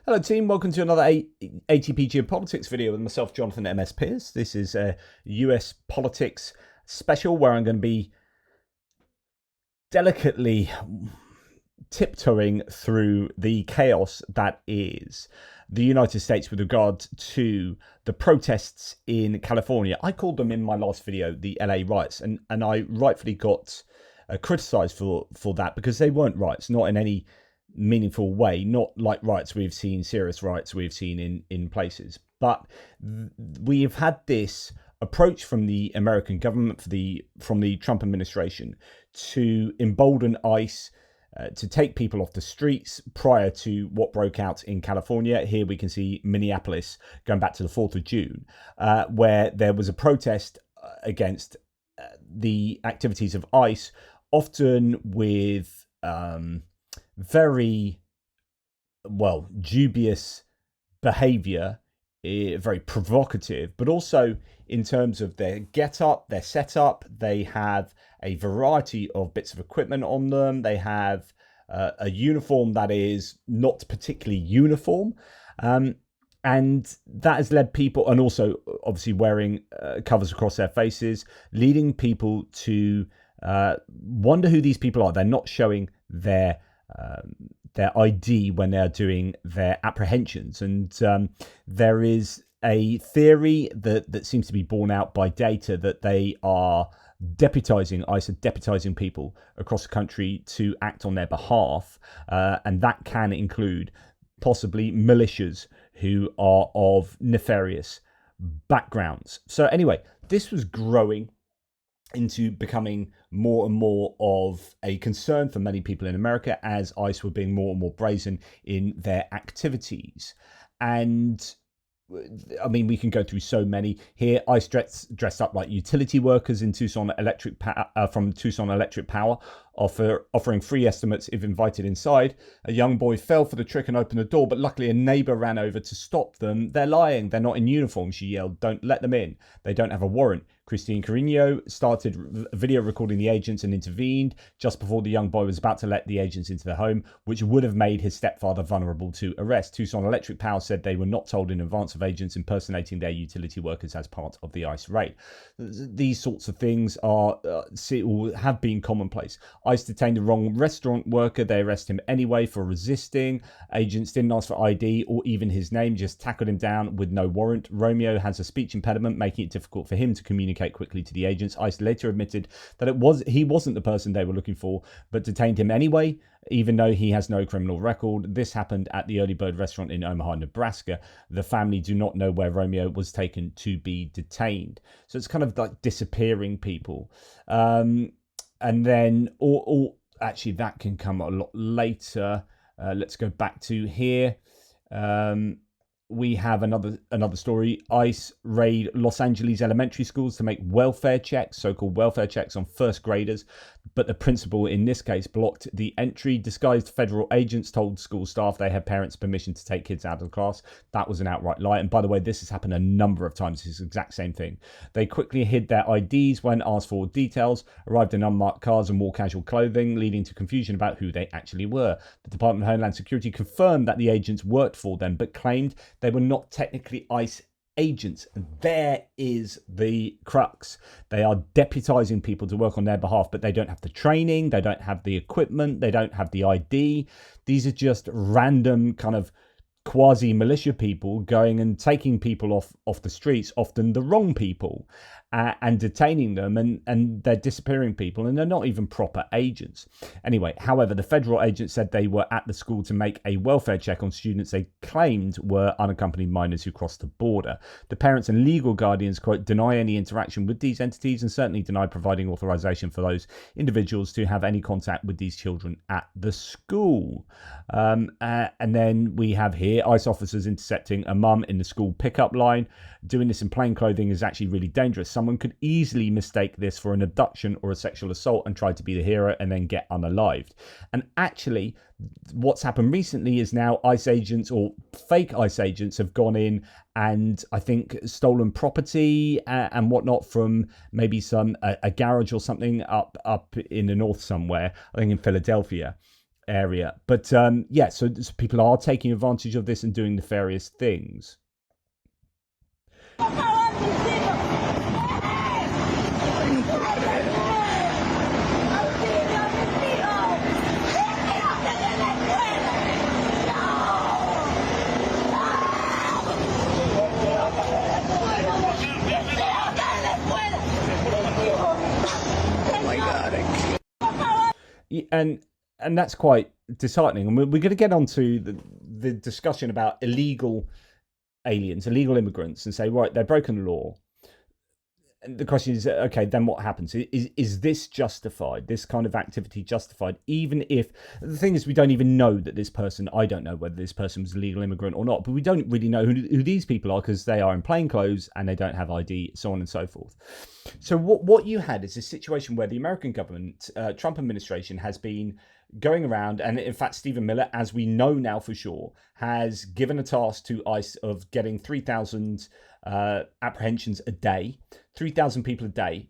Hello team, welcome to another ATP Geopolitics video with myself, Jonathan MS Pearce. This is a US politics special where I'm going to be delicately tiptoeing through the chaos that is the United States with regard to the protests in California. I called them in my last video the LA riots, and I rightfully got criticized for that because they weren't riots, not in any meaningful way, not like riots we've seen, serious riots we've seen in places. But we've had this approach from the American government, from the Trump administration, to embolden ICE to take people off the streets prior to what broke out in California. Here we can see Minneapolis going back to the 4th of June, where there was a protest against the activities of ICE, often with very, dubious behavior, very provocative, but also in terms of their get-up, their setup. They have a variety of bits of equipment on them. They have a uniform that is not particularly uniform. And that has led people, and also obviously wearing covers across their faces, leading people to wonder who these people are. They're not showing their ID when they're doing their apprehensions. And there is a theory that seems to be borne out by data that they are ICE are deputizing people across the country to act on their behalf. And that can include possibly militias who are of nefarious backgrounds. So anyway, this was growing into becoming more and more of a concern for many people in America as ICE were being more and more brazen in their activities. And I mean, we can go through so many here. ICE dressed up like utility workers in Tucson Electric from Tucson Electric Power, offering free estimates if invited inside. A young boy fell for the trick and opened the door, but luckily a neighbor ran over to stop them. They're lying. They're not in uniform, she yelled. Don't let them in. They don't have a warrant. Christine Carino started video recording the agents and intervened just before the young boy was about to let the agents into the home, which would have made his stepfather vulnerable to arrest. Tucson Electric Power said they were not told in advance of agents impersonating their utility workers as part of the ICE raid. These sorts of things have been commonplace. ICE detained the wrong restaurant worker. They arrest him anyway for resisting. Agents didn't ask for ID or even his name, just tackled him down with no warrant. Romeo has a speech impediment, making it difficult for him to communicate quickly to the agents. ICE later admitted that he wasn't the person they were looking for, but detained him anyway, even though he has no criminal record. This happened at the Early Bird restaurant in Omaha, Nebraska. The family do not know where Romeo was taken to be detained. So it's kind of like disappearing people. And then, actually, that can come a lot later. Let's go back to here. We have another story. ICE raid Los Angeles elementary schools to make welfare checks, so-called welfare checks on first graders. But the principal in this case blocked the entry. Disguised federal agents told school staff they had parents' permission to take kids out of the class. That was an outright lie. And by the way, this has happened a number of times. It's the exact same thing. They quickly hid their IDs when asked for details, arrived in unmarked cars and wore casual clothing, leading to confusion about who they actually were. The Department of Homeland Security confirmed that the agents worked for them, but claimed they were not technically ICE agents. There is the crux. They are deputizing people to work on their behalf, but they don't have the training, they don't have the equipment, they don't have the ID. These are just random kind of quasi-militia people going and taking people off the streets, often the wrong people, and detaining them, and they're disappearing people, and they're not even proper agents. Anyway, however, the federal agents said they were at the school to make a welfare check on students they claimed were unaccompanied minors who crossed the border. The parents and legal guardians, quote, deny any interaction with these entities and certainly deny providing authorization for those individuals to have any contact with these children at the school. And then we have here ICE officers intercepting a mum in the school pickup line. Doing this in plain clothing is actually really dangerous. Someone could easily mistake this for an abduction or a sexual assault and try to be the hero and then get unalived. And actually, what's happened recently is now ICE agents or fake ICE agents have gone in and I think stolen property and whatnot from maybe a garage or something up in the north somewhere, I think in Philadelphia. area. But yeah, so people are taking advantage of this and doing nefarious things. And that's quite disheartening. And we're going to get onto the discussion about illegal aliens, illegal immigrants, and say, right, they've broken the law. And the question is, okay, then what happens? Is this justified? This kind of activity justified? Even if the thing is, we don't even know that this person. I don't know whether this person was a legal immigrant or not, but we don't really know who these people are because they are in plain clothes and they don't have ID, so on and so forth. So what you had is a situation where the American government, Trump administration, has been going around, and in fact, Stephen Miller, as we know now for sure, has given a task to ICE of getting 3,000 apprehensions a day, 3,000 people a day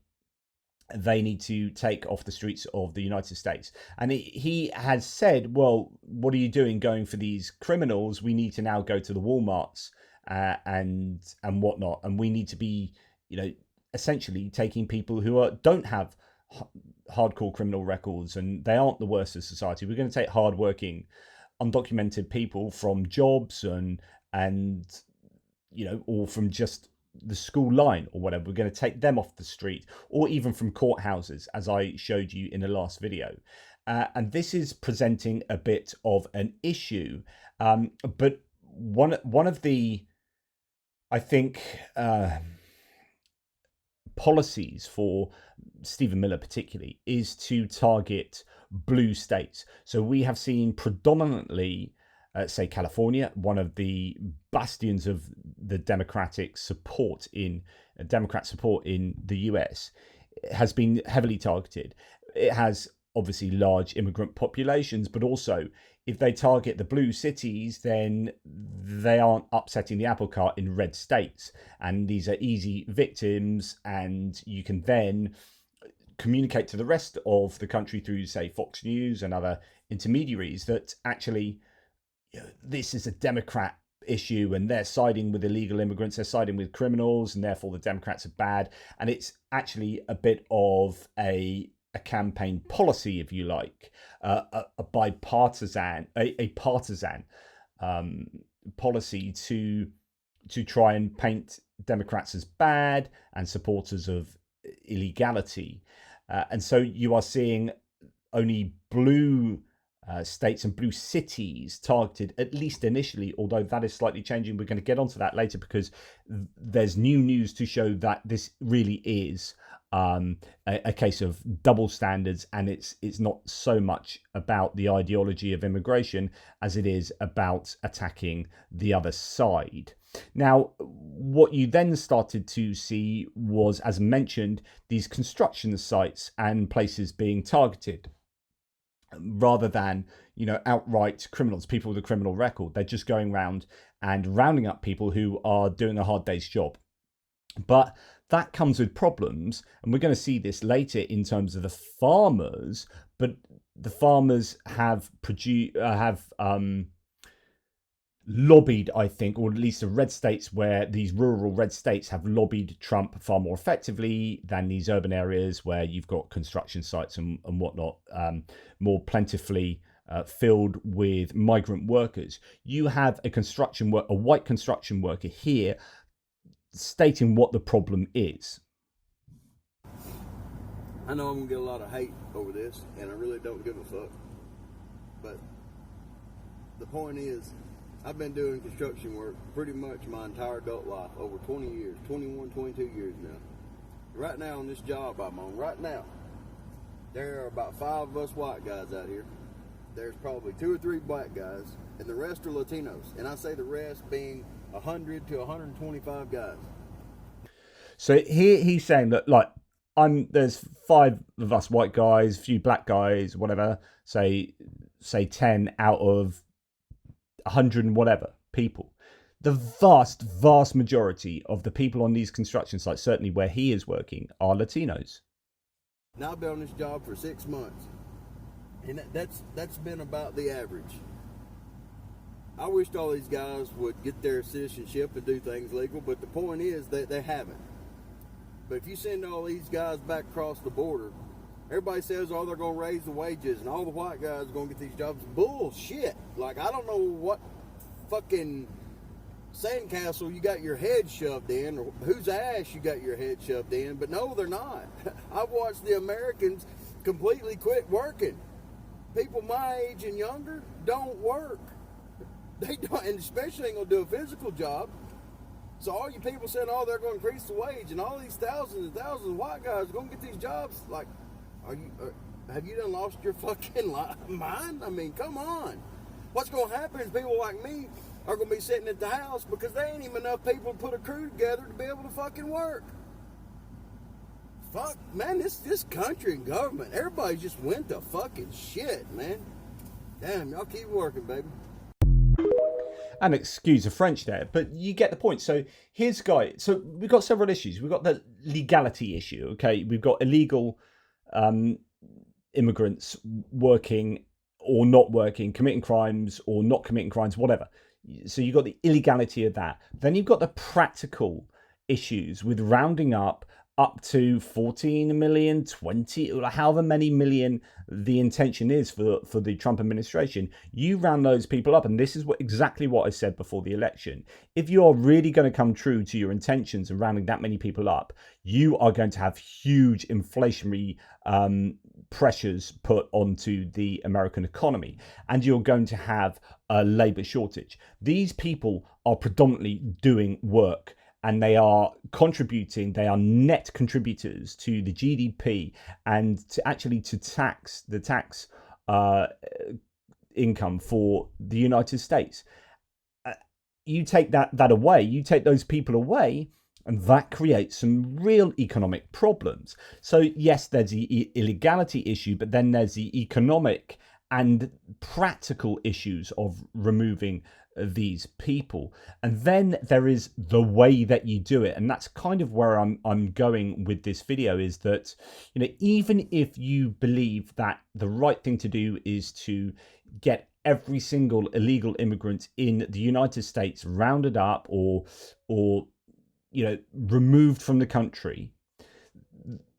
they need to take off the streets of the United States. And he has said, well, what are you doing going for these criminals? We need to now go to the Walmarts and whatnot. And we need to be, essentially taking people who don't have hardcore criminal records and they aren't the worst of society. We're going to take hardworking, undocumented people from jobs and or from just the school line or whatever. We're going to take them off the street, or even from courthouses, as I showed you in the last video. And this is presenting a bit of an issue. But one of the, I think, policies for Stephen Miller particularly is to target blue states. So we have seen predominantly, say, California, one of the bastions of the Democrat support in the US, has been heavily targeted. It has obviously large immigrant populations, but also if they target the blue cities, then they aren't upsetting the apple cart in red states. And these are easy victims, and you can then communicate to the rest of the country through, say, Fox News and other intermediaries that actually this is a Democrat issue and they're siding with illegal immigrants, they're siding with criminals, and therefore the Democrats are bad. And it's actually a bit of a campaign policy, if you like, a partisan policy to try and paint Democrats as bad and supporters of illegality. And so you are seeing only blue states and blue cities targeted, at least initially, although that is slightly changing. We're going to get onto that later because there's new news to show that this really is a case of double standards, and it's not so much about the ideology of immigration as it is about attacking the other side. Now, what you then started to see was, as mentioned, these construction sites and places being targeted rather than, outright criminals, people with a criminal record. They're just going around and rounding up people who are doing a hard day's job. But that comes with problems, and we're going to see this later in terms of the farmers. But the farmers have lobbied, I think, or at least the red states, where these rural red states have lobbied Trump far more effectively than these urban areas where you've got construction sites and whatnot, more plentifully filled with migrant workers. You have a white construction worker here stating what the problem is. I know I'm gonna get a lot of hate over this, and I really don't give a fuck. But the point is, I've been doing construction work pretty much my entire adult life, over 20 years, 21, 22 years now. Right now on this job I'm on, right now, there are about 5 of us white guys out here. There's probably 2 or 3 black guys, and the rest are Latinos. And I say the rest being 100 to 125 guys. So here he's saying that, there's 5 of us white guys, a few black guys, whatever, say 10 out of 100 and whatever people. The vast majority of the people on these construction sites, certainly where he is working, are Latinos. Now I've been on this job for 6 months. And that's been about the average. I wished all these guys would get their citizenship and do things legal, but the point is that they haven't. But if you send all these guys back across the border, everybody says, oh, they're going to raise the wages and all the white guys are going to get these jobs. Bullshit. Like, I don't know what fucking sandcastle you got your head shoved in, or whose ass you got your head shoved in, but no, they're not. I've watched the Americans completely quit working. People my age and younger don't work. They don't, and especially ain't gonna do a physical job. So all you people saying, oh, they're gonna increase the wage, and all these thousands and thousands of white guys are gonna get these jobs. Like, have you done lost your fucking mind? I mean, come on. What's gonna happen is people like me are gonna be sitting at the house because there ain't even enough people to put a crew together to be able to fucking work. Fuck, man, this country and government, everybody just went to fucking shit, man. Damn, y'all keep working, baby. And excuse the French there, but you get the point. So here's guy. So we've got several issues. We've got the legality issue. Okay, we've got illegal immigrants working or not working, committing crimes or not committing crimes, whatever. So you've got the illegality of that. Then you've got the practical issues with rounding up to 14 million, 20, or however many million the intention is for the Trump administration. You round those people up, and this is exactly what I said before the election. If you are really going to come true to your intentions and rounding that many people up, you are going to have huge inflationary pressures put onto the American economy, and you're going to have a labor shortage. These people are predominantly doing work, and they are contributing, they are net contributors to the GDP and to tax income for the United States. You take that away, you take those people away, and that creates some real economic problems. So yes, there's the illegality issue, but then there's the economic and practical issues of removing these people. And then there is the way that you do it. And that's kind of where I'm going with this video, is that, even if you believe that the right thing to do is to get every single illegal immigrant in the United States rounded up or removed from the country,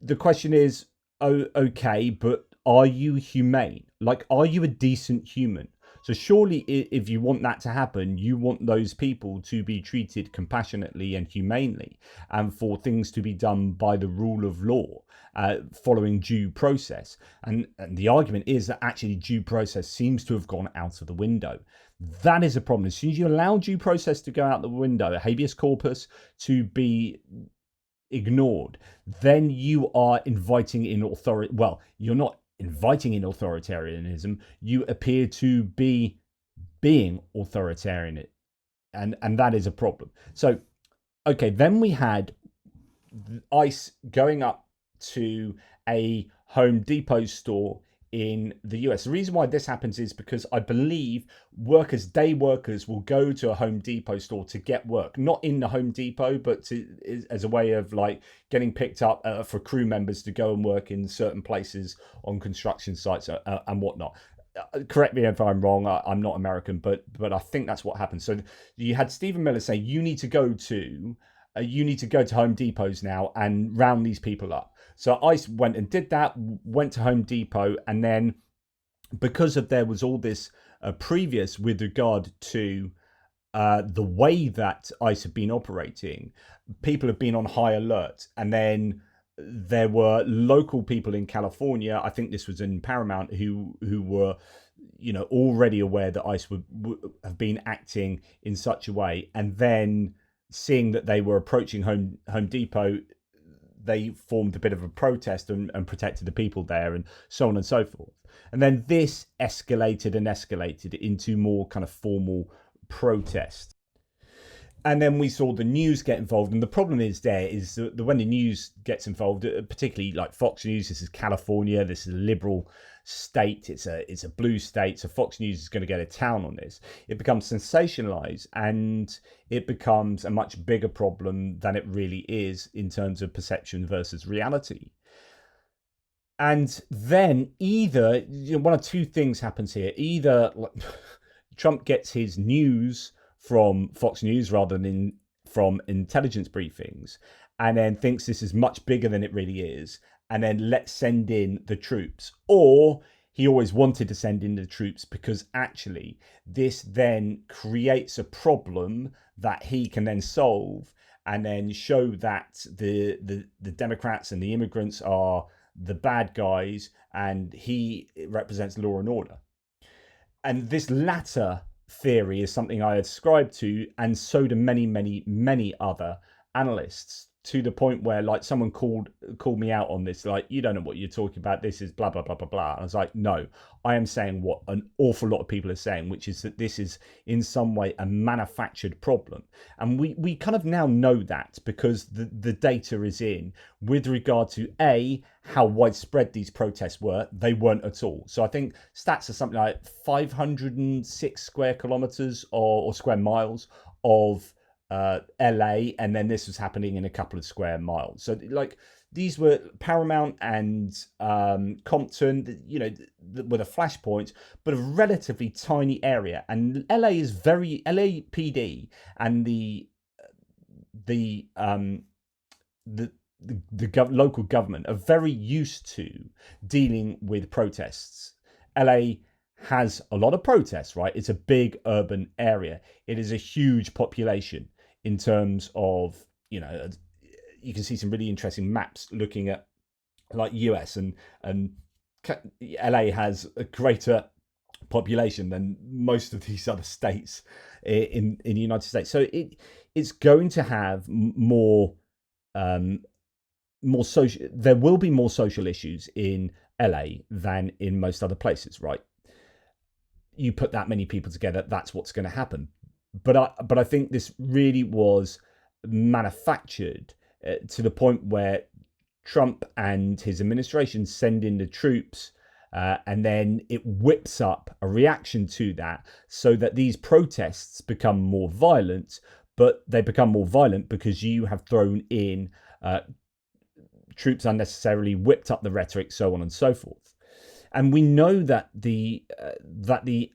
the question is, oh, okay, but are you humane? Like, are you a decent human? So surely if you want that to happen, you want those people to be treated compassionately and humanely, and for things to be done by the rule of law, following due process. And the argument is that actually due process seems to have gone out of the window. That is a problem. As soon as you allow due process to go out the window, habeas corpus to be ignored, then you are inviting in authority. Well, you're not inviting in authoritarianism, you appear to be being authoritarian, and that is a problem. So okay, then we had ICE going up to a Home Depot store in the US. The reason why this happens is because I believe day workers will go to a Home Depot store to get work, not in the Home Depot, but as a way of like getting picked up for crew members to go and work in certain places on construction sites and whatnot. Correct me if I'm wrong. I'm not American, but I think that's what happened. So you had Stephen Miller say, you need to go to Home Depots now and round these people up. So ICE went and did that, went to Home Depot, and then because there was all this previous with regard to the way that ICE have been operating, people have been on high alert. And then there were local people in California, I think this was in Paramount, who were already aware that ICE would have been acting in such a way. And then seeing that they were approaching Home Depot, they formed a bit of a protest and protected the people there, and so on and so forth. And then this escalated into more kind of formal protest. And then we saw the news get involved. And the problem is that when the news gets involved, particularly like Fox News, this is California, this is a liberal state, it's a blue state, so Fox News is going to go to town on this. It becomes sensationalized, and it becomes a much bigger problem than it really is in terms of perception versus reality. And then either one of two things happens here. Either Trump gets his news from Fox News rather than from intelligence briefings, and then thinks this is much bigger than it really is, and then let's send in the troops. Or he always wanted to send in the troops because actually this then creates a problem that he can then solve, and then show that the Democrats and the immigrants are the bad guys and he represents law and order. And this latter theory is something I ascribe to, and so do many other analysts, to the point where like someone called me out on this, like, you don't know what you're talking about, this is blah blah blah blah blah. And I was like, no, I am saying what an awful lot of people are saying, which is that this is in some way a manufactured problem. And we kind of now know that because the data is in with regard to how widespread these protests were. They weren't at all. So I think stats are something like 506 square kilometers or square miles of LA, and then this was happening in a couple of square miles. So like these were Paramount and Compton, were the flashpoints, but a relatively tiny area. And LA is very LAPD and the local government are very used to dealing with protests. LA has a lot of protests, right? It's a big urban area. It is a huge population in terms of, you can see some really interesting maps looking at like US and LA has a greater population than most of these other states in the United States. So it's going to have more social. There will be more social issues in LA than in most other places, right? You put that many people together, that's what's going to happen. But I think this really was manufactured to the point where Trump and his administration send in the troops, and then it whips up a reaction to that, so that these protests become more violent. But they become more violent because you have thrown in troops unnecessarily, whipped up the rhetoric, so on and so forth. And we know that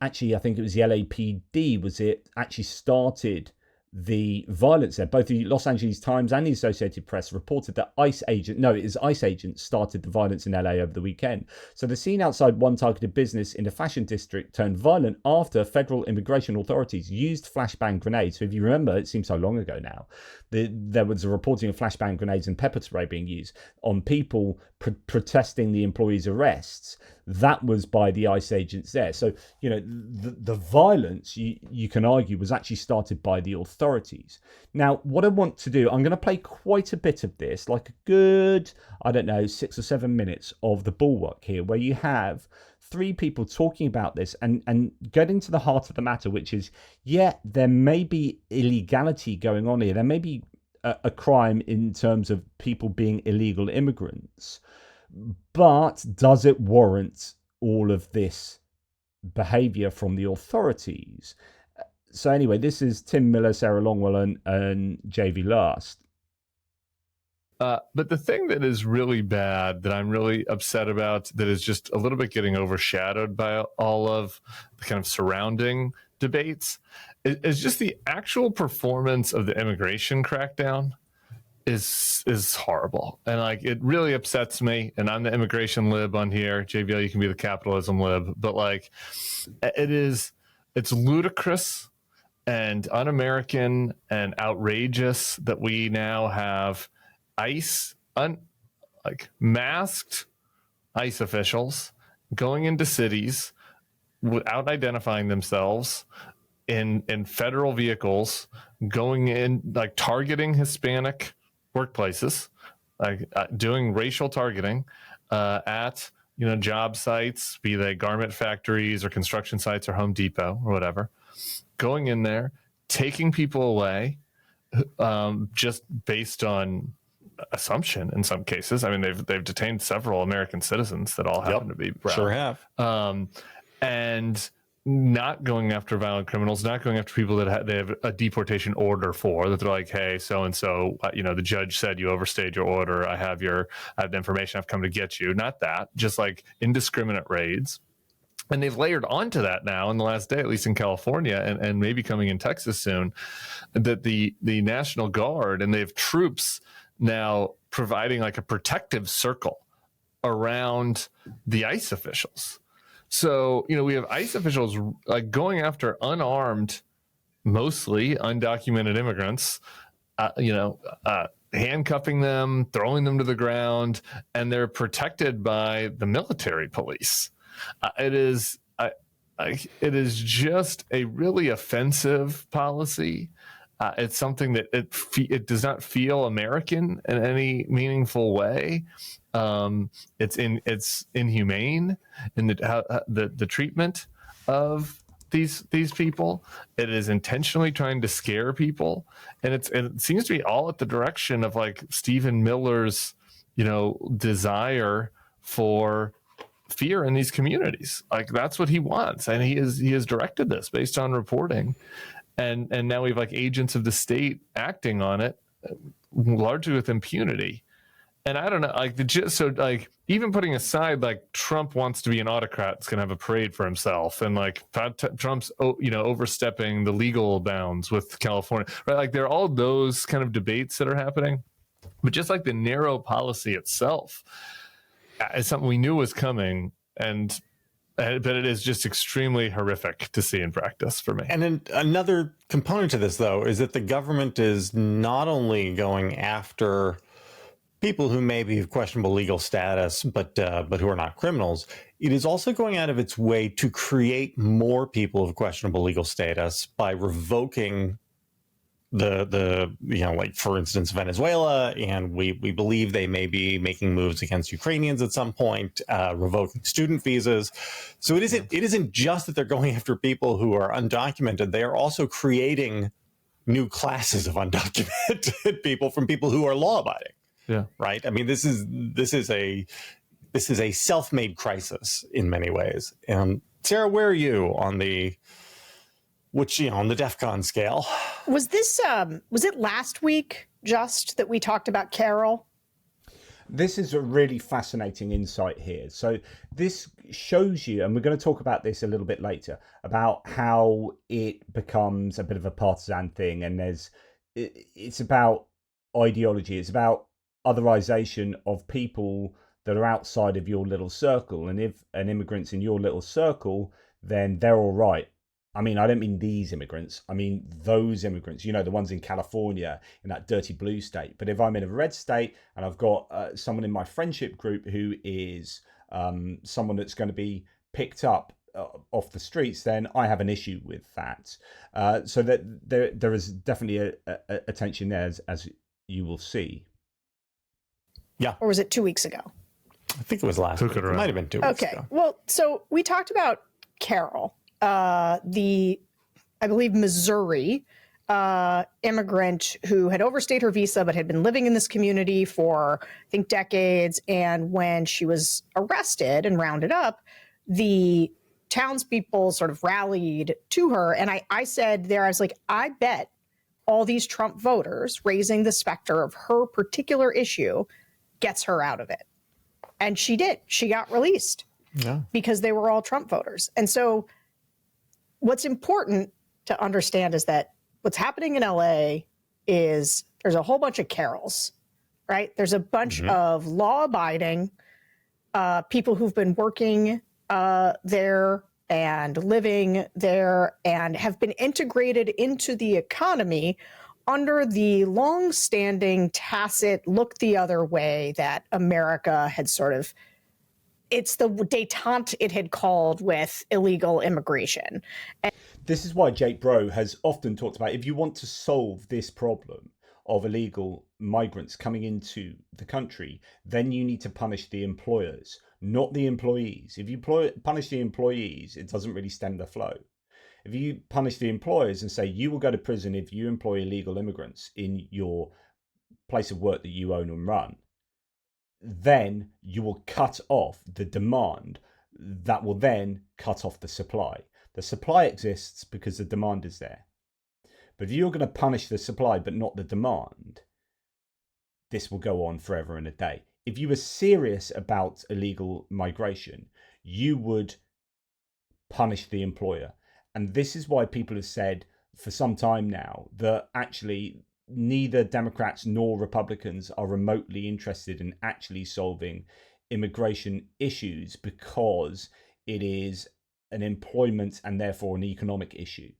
actually, I think it was the LAPD actually started the violence there. Both the Los Angeles Times and the Associated Press reported that ICE agents started the violence in LA over the weekend. So the scene outside one targeted business in the fashion district turned violent after federal immigration authorities used flashbang grenades. So if you remember, it seems so long ago now, there was a reporting of flashbang grenades and pepper spray being used on people protesting the employees' arrests. That was by the ICE agents there. So, the violence, you can argue, was actually started by the authorities. Now, what I want to do, I'm going to play quite a bit of this, like a good, 6 or 7 minutes of the Bulwark here, where you have three people talking about this and getting to the heart of the matter, which is, there may be illegality going on here. There may be a crime in terms of people being illegal immigrants. But does it warrant all of this behavior from the authorities? So anyway, this is Tim Miller, Sarah Longwell, and JV Last. But the thing that is really bad, that I'm really upset about, that is just a little bit getting overshadowed by all of the kind of surrounding debates, is just the actual performance of the immigration crackdown is horrible. And like, it really upsets me. And I'm the immigration lib on here. JVL, you can be the capitalism lib. But like, it's ludicrous and un-American and outrageous that we now have ICE, masked ICE officials going into cities without identifying themselves in federal vehicles, going in, like targeting Hispanic workplaces, doing racial targeting at job sites, be they garment factories or construction sites or Home Depot or whatever, going in there, taking people away just based on assumption in some cases. I mean, they've detained several American citizens that all happen to be brown. Sure have. And not going after violent criminals, not going after people that they have a deportation order for, that they're like, hey, so and so, the judge said you overstayed your order. I have the information. I've come to get you. Not that, just like indiscriminate raids. And they've layered onto that now in the last day, at least in California, and maybe coming in Texas soon, that the National Guard, and they have troops now providing like a protective circle around the ICE officials. So, we have ICE officials like going after unarmed, mostly undocumented immigrants, handcuffing them, throwing them to the ground, and they're protected by the military police. It is just a really offensive policy. It's something that it does not feel American in any meaningful way. It's inhumane in the treatment of these people. It is intentionally trying to scare people, and it seems to be all at the direction of like Stephen Miller's desire for fear in these communities. Like that's what he wants, and he has directed this based on reporting. And now we have like agents of the state acting on it, largely with impunity. And I don't know, like even putting aside like Trump wants to be an autocrat, it's gonna have a parade for himself, and like Trump's overstepping the legal bounds with California, right? Like there are all those kind of debates that are happening, but just like the narrow policy itself is something we knew was coming, but it is just extremely horrific to see in practice for me. And then another component to this, though, is that the government is not only going after people who may be of questionable legal status, but who are not criminals. It is also going out of its way to create more people of questionable legal status by revoking like for instance Venezuela, and we believe they may be making moves against Ukrainians at some point, revoking student visas. So it isn't just that they're going after people who are undocumented. They are also creating new classes of undocumented people from people who are law abiding. Yeah. Right. I mean, this is a self-made crisis in many ways. And Sarah, where are you on the DEFCON scale? Was it last week just that we talked about Carol? This is a really fascinating insight here. So this shows you, and we're going to talk about this a little bit later, about how it becomes a bit of a partisan thing. And it's about ideology. It's about otherization of people that are outside of your little circle. And if an immigrant's in your little circle, then they're all right. I mean, I don't mean these immigrants. I mean those immigrants, the ones in California, in that dirty blue state. But if I'm in a red state and I've got someone in my friendship group who is someone that's going to be picked up off the streets, then I have an issue with that. So that there is definitely a tension there, as you will see. Yeah. Or was it 2 weeks ago? I think it was last week. It might have been 2 weeks ago. Okay. Well, so we talked about Carol. I believe Missouri immigrant who had overstayed her visa but had been living in this community for, I think, decades. And when she was arrested and rounded up, the townspeople sort of rallied to her. And I said there, I was like, I bet all these Trump voters raising the specter of her particular issue gets her out of it. And she did. She got released because they were all Trump voters. And so what's important to understand is that what's happening in LA is there's a whole bunch of Carols, right? There's a bunch of law-abiding people who've been working there and living there and have been integrated into the economy under the long-standing tacit look the other way that America had sort of, it's the détente it had called with illegal immigration. And this is why Jake Bro has often talked about, if you want to solve this problem of illegal migrants coming into the country, then you need to punish the employers, not the employees. If you punish the employees, it doesn't really stem the flow. If you punish the employers and say you will go to prison if you employ illegal immigrants in your place of work that you own and run, then you will cut off the demand that will then cut off the supply. The supply exists because the demand is there. But if you're going to punish the supply but not the demand, this will go on forever and a day. If you were serious about illegal migration, you would punish the employer. And this is why people have said for some time now that actually neither Democrats nor Republicans are remotely interested in actually solving immigration issues, because it is an employment and therefore an economic issue.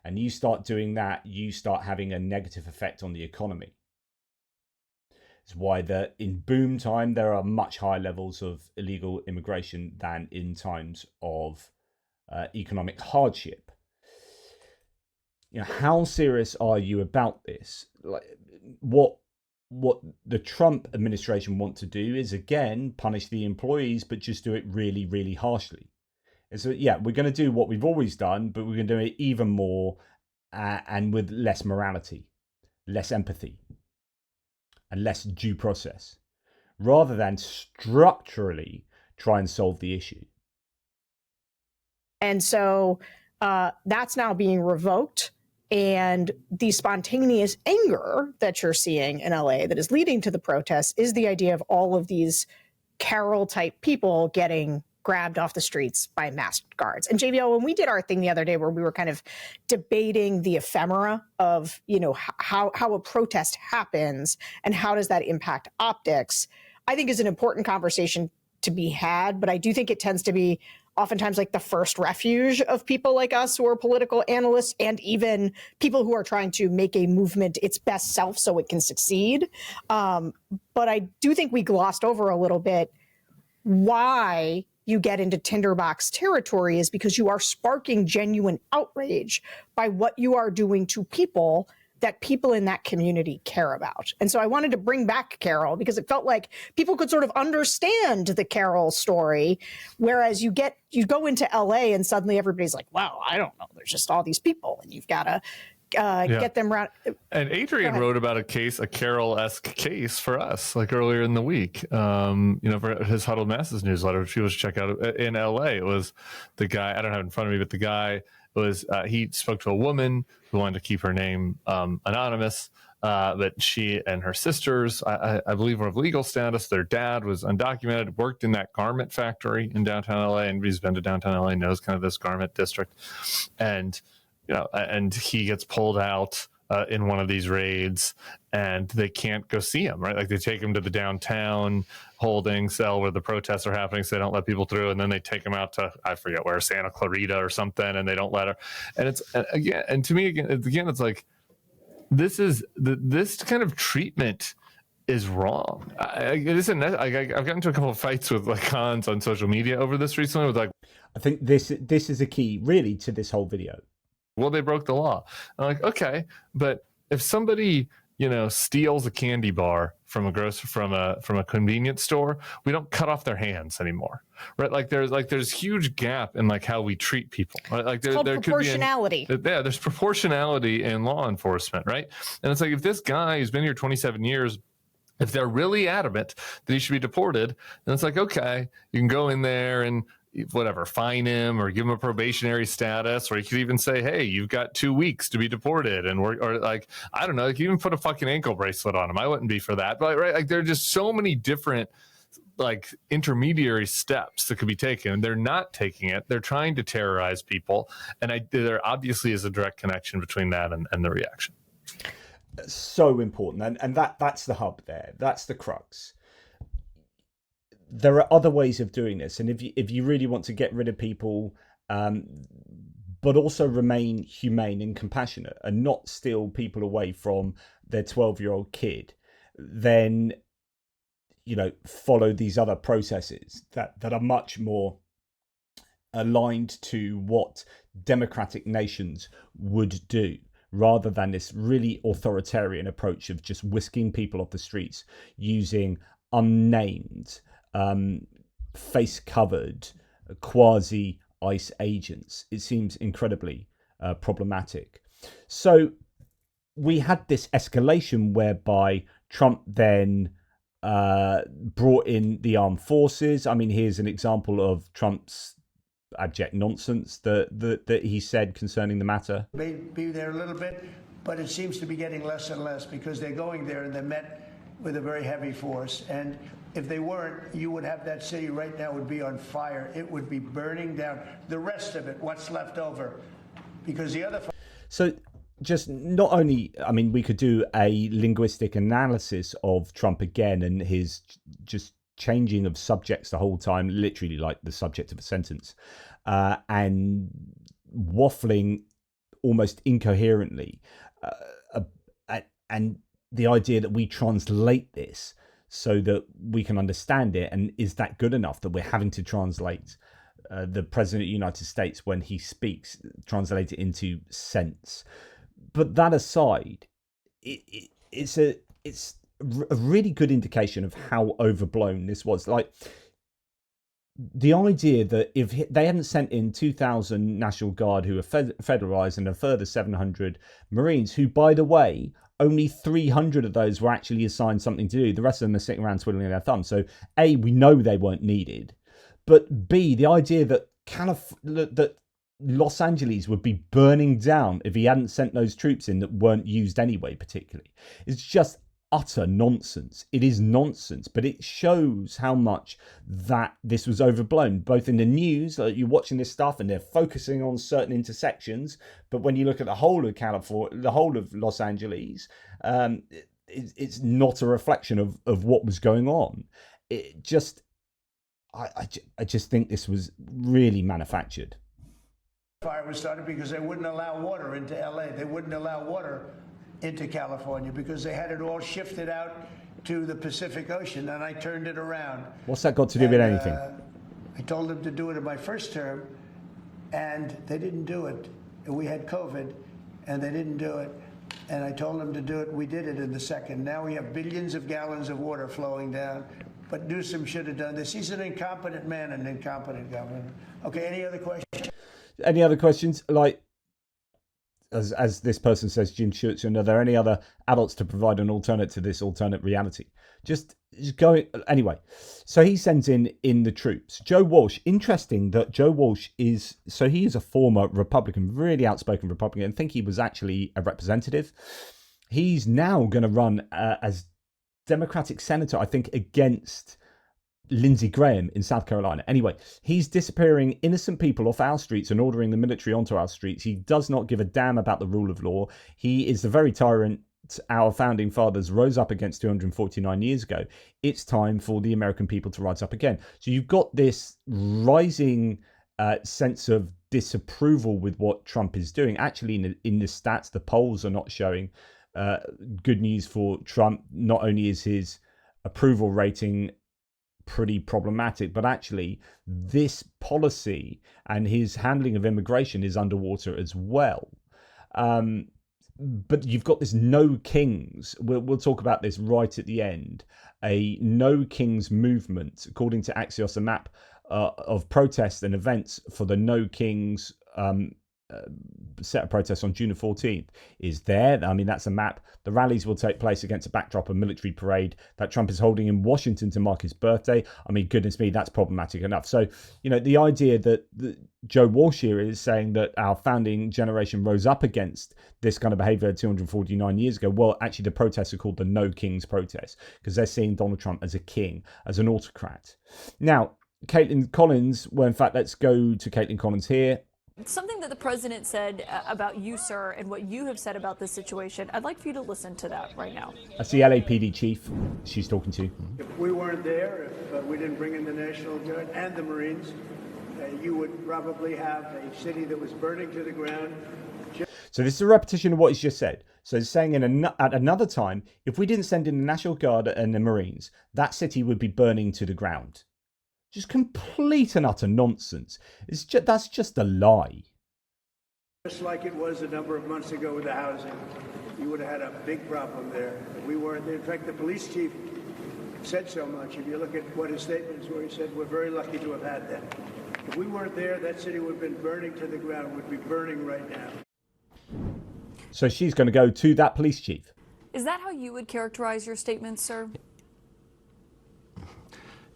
And you start doing that, you start having a negative effect on the economy. It's why in boom time there are much higher levels of illegal immigration than in times of economic hardship. How serious are you about this? Like, what the Trump administration want to do is, again, punish the employees, but just do it really, really harshly. And so, yeah, we're going to do what we've always done, but we're going to do it even more and with less morality, less empathy, and less due process, rather than structurally try and solve the issue. And so that's now being revoked. And the spontaneous anger that you're seeing in LA that is leading to the protests is the idea of all of these Carol type people getting grabbed off the streets by masked guards. And JVL, when we did our thing the other day where we were kind of debating the ephemera of, how a protest happens and how does that impact optics, I think is an important conversation to be had. But I do think it tends to be oftentimes like the first refuge of people like us who are political analysts and even people who are trying to make a movement its best self so it can succeed. But I do think we glossed over a little bit why you get into tinderbox territory is because you are sparking genuine outrage by what you are doing to people that people in that community care about. And so I wanted to bring back Carol because it felt like people could sort of understand the Carol story, whereas you go into LA and suddenly everybody's like, wow, I don't know, there's just all these people and you've got to get them around. And Adrian wrote about a Carol-esque case for us, like earlier in the week, for his Huddled Masses newsletter, which you should check out in LA. It was the guy, I don't have it in front of me, but the guy was, he spoke to a woman who wanted to keep her name anonymous, but she and her sisters, I believe, were of legal status. Their dad was undocumented, worked in that garment factory in downtown LA. And who's been to downtown LA knows kind of this garment district. And and he gets pulled out in one of these raids, and they can't go see him, right? Like they take him to the downtown holding cell where the protests are happening, so they don't let people through, and then they take him out to, I forget where, Santa Clarita or something, and they don't let her. And to me, it's like, this kind of treatment is wrong. It isn't. I've gotten into a couple of fights with like cons on social media over this recently. With like, I think this is a key, really, to this whole video. Well, they broke the law. I'm like, okay, but if somebody steals a candy bar from a convenience store, we don't cut off their hands anymore, right? Like there's huge gap in like how we treat people, right? Like it's called proportionality. There's proportionality in law enforcement, right? And it's like, if this guy who's been here 27 years, if they're really adamant that he should be deported, then it's like, okay, you can go in there and whatever, fine him or give him a probationary status, or you could even say, hey, you've got 2 weeks to be deported, and or like, I don't know, you could even put a fucking ankle bracelet on him. I wouldn't be for that, but right, like there are just so many different like intermediary steps that could be taken. They're not taking it. They're trying to terrorize people, and there obviously is a direct connection between that and the reaction. So important, and that's the hub there. That's the crux. There are other ways of doing this, and if you really want to get rid of people, but also remain humane and compassionate, and not steal people away from their 12-year-old kid, then follow these other processes that are much more aligned to what democratic nations would do, rather than this really authoritarian approach of just whisking people off the streets using unnamed, face-covered, quasi-ICE agents. It seems incredibly problematic. So we had this escalation whereby Trump then brought in the armed forces. I mean, here's an example of Trump's abject nonsense that he said concerning the matter? May be there a little bit, but it seems to be getting less and less because they're going there and they're met with a very heavy force. And if they weren't, you would have that city right now would be on fire. It would be burning down. The rest of it, what's left over, because the other. So just not only, I mean, we could do a linguistic analysis of Trump again and his just changing of subjects the whole time, literally like the subject of a sentence, and waffling almost incoherently, and the idea that we translate this so that we can understand it, and is that good enough that we're having to translate the President of the United States when he speaks, translate it into sense? But that aside, it's a really good indication of how overblown this was. Like, the idea that if they hadn't sent in 2,000 National Guard who are federalized and a further 700 Marines, who, by the way, only 300 of those were actually assigned something to do. The rest of them are sitting around twiddling their thumbs. So, A, we know they weren't needed. But B, the idea that that Los Angeles would be burning down if he hadn't sent those troops in that weren't used anyway, particularly, is just utter nonsense. It is nonsense, but it shows how much that this was overblown, both in the news, like you're watching this stuff and they're focusing on certain intersections, but when you look at the whole of California, the whole of Los Angeles, it's not a reflection of what was going on. It just, I just think this was really manufactured. Fire was started because they wouldn't allow water into LA. They wouldn't allow water into California because they had it all shifted out to the Pacific Ocean, and I turned it around. What's that got to do with anything? I told them to do it in my first term, and they didn't do it. We had COVID, and they didn't do it. And I told them to do it. We did it in the second. Now we have billions of gallons of water flowing down. But Newsom should have done this. He's an incompetent man, an incompetent governor. Okay, any other questions? Any other questions? Like, as this person says, Jim Schutzen, are there any other adults to provide an alternate to this alternate reality? Just going anyway. So he sends in the troops. Joe Walsh. Interesting that Joe Walsh he is a former Republican, really outspoken Republican. I think he was actually a representative. He's now going to run as Democratic senator, I think, against Lindsey Graham in South Carolina. Anyway, he's disappearing innocent people off our streets and ordering the military onto our streets. He does not give a damn about the rule of law. He is the very tyrant our founding fathers rose up against 249 years ago. It's time for the American people to rise up again. So you've got this rising sense of disapproval with what Trump is doing. Actually, in the stats, the polls are not showing good news for Trump. Not only is his approval rating pretty problematic, but actually this policy and his handling of immigration is underwater as well. But you've got this no kings. We'll talk about this right at the end. A no kings movement, according to Axios, a map of protests and events for the no kings set of protests on June the 14th is there. I mean, that's a map. The rallies will take place against a backdrop of military parade that Trump is holding in Washington to mark his birthday. I mean, goodness me, that's problematic enough. So, you know, the idea that Joe Walsh here is saying that our founding generation rose up against this kind of behavior 249 years ago. Well, actually, the protests are called the No Kings protests because they're seeing Donald Trump as a king, as an autocrat. Now, Caitlin Collins, well, in fact, let's go to Caitlin Collins here. Something that the president said about you, sir, and what you have said about this situation. I'd like for you to listen to that right now. That's the LAPD chief she's talking to. If we weren't there, if we didn't bring in the National Guard and the Marines, you would probably have a city that was burning to the ground. So this is a repetition of what he's just said. So he's saying at another time, if we didn't send in the National Guard and the Marines, that city would be burning to the ground. Just complete and utter nonsense. That's just a lie. Just like it was a number of months ago with the housing, you would have had a big problem there. We weren't there. In fact, the police chief said so much. If you look at what his statements were, he said, we're very lucky to have had them. If we weren't there, that city would have been burning to the ground, would be burning right now. So she's going to go to that police chief. Is that how you would characterize your statements, sir?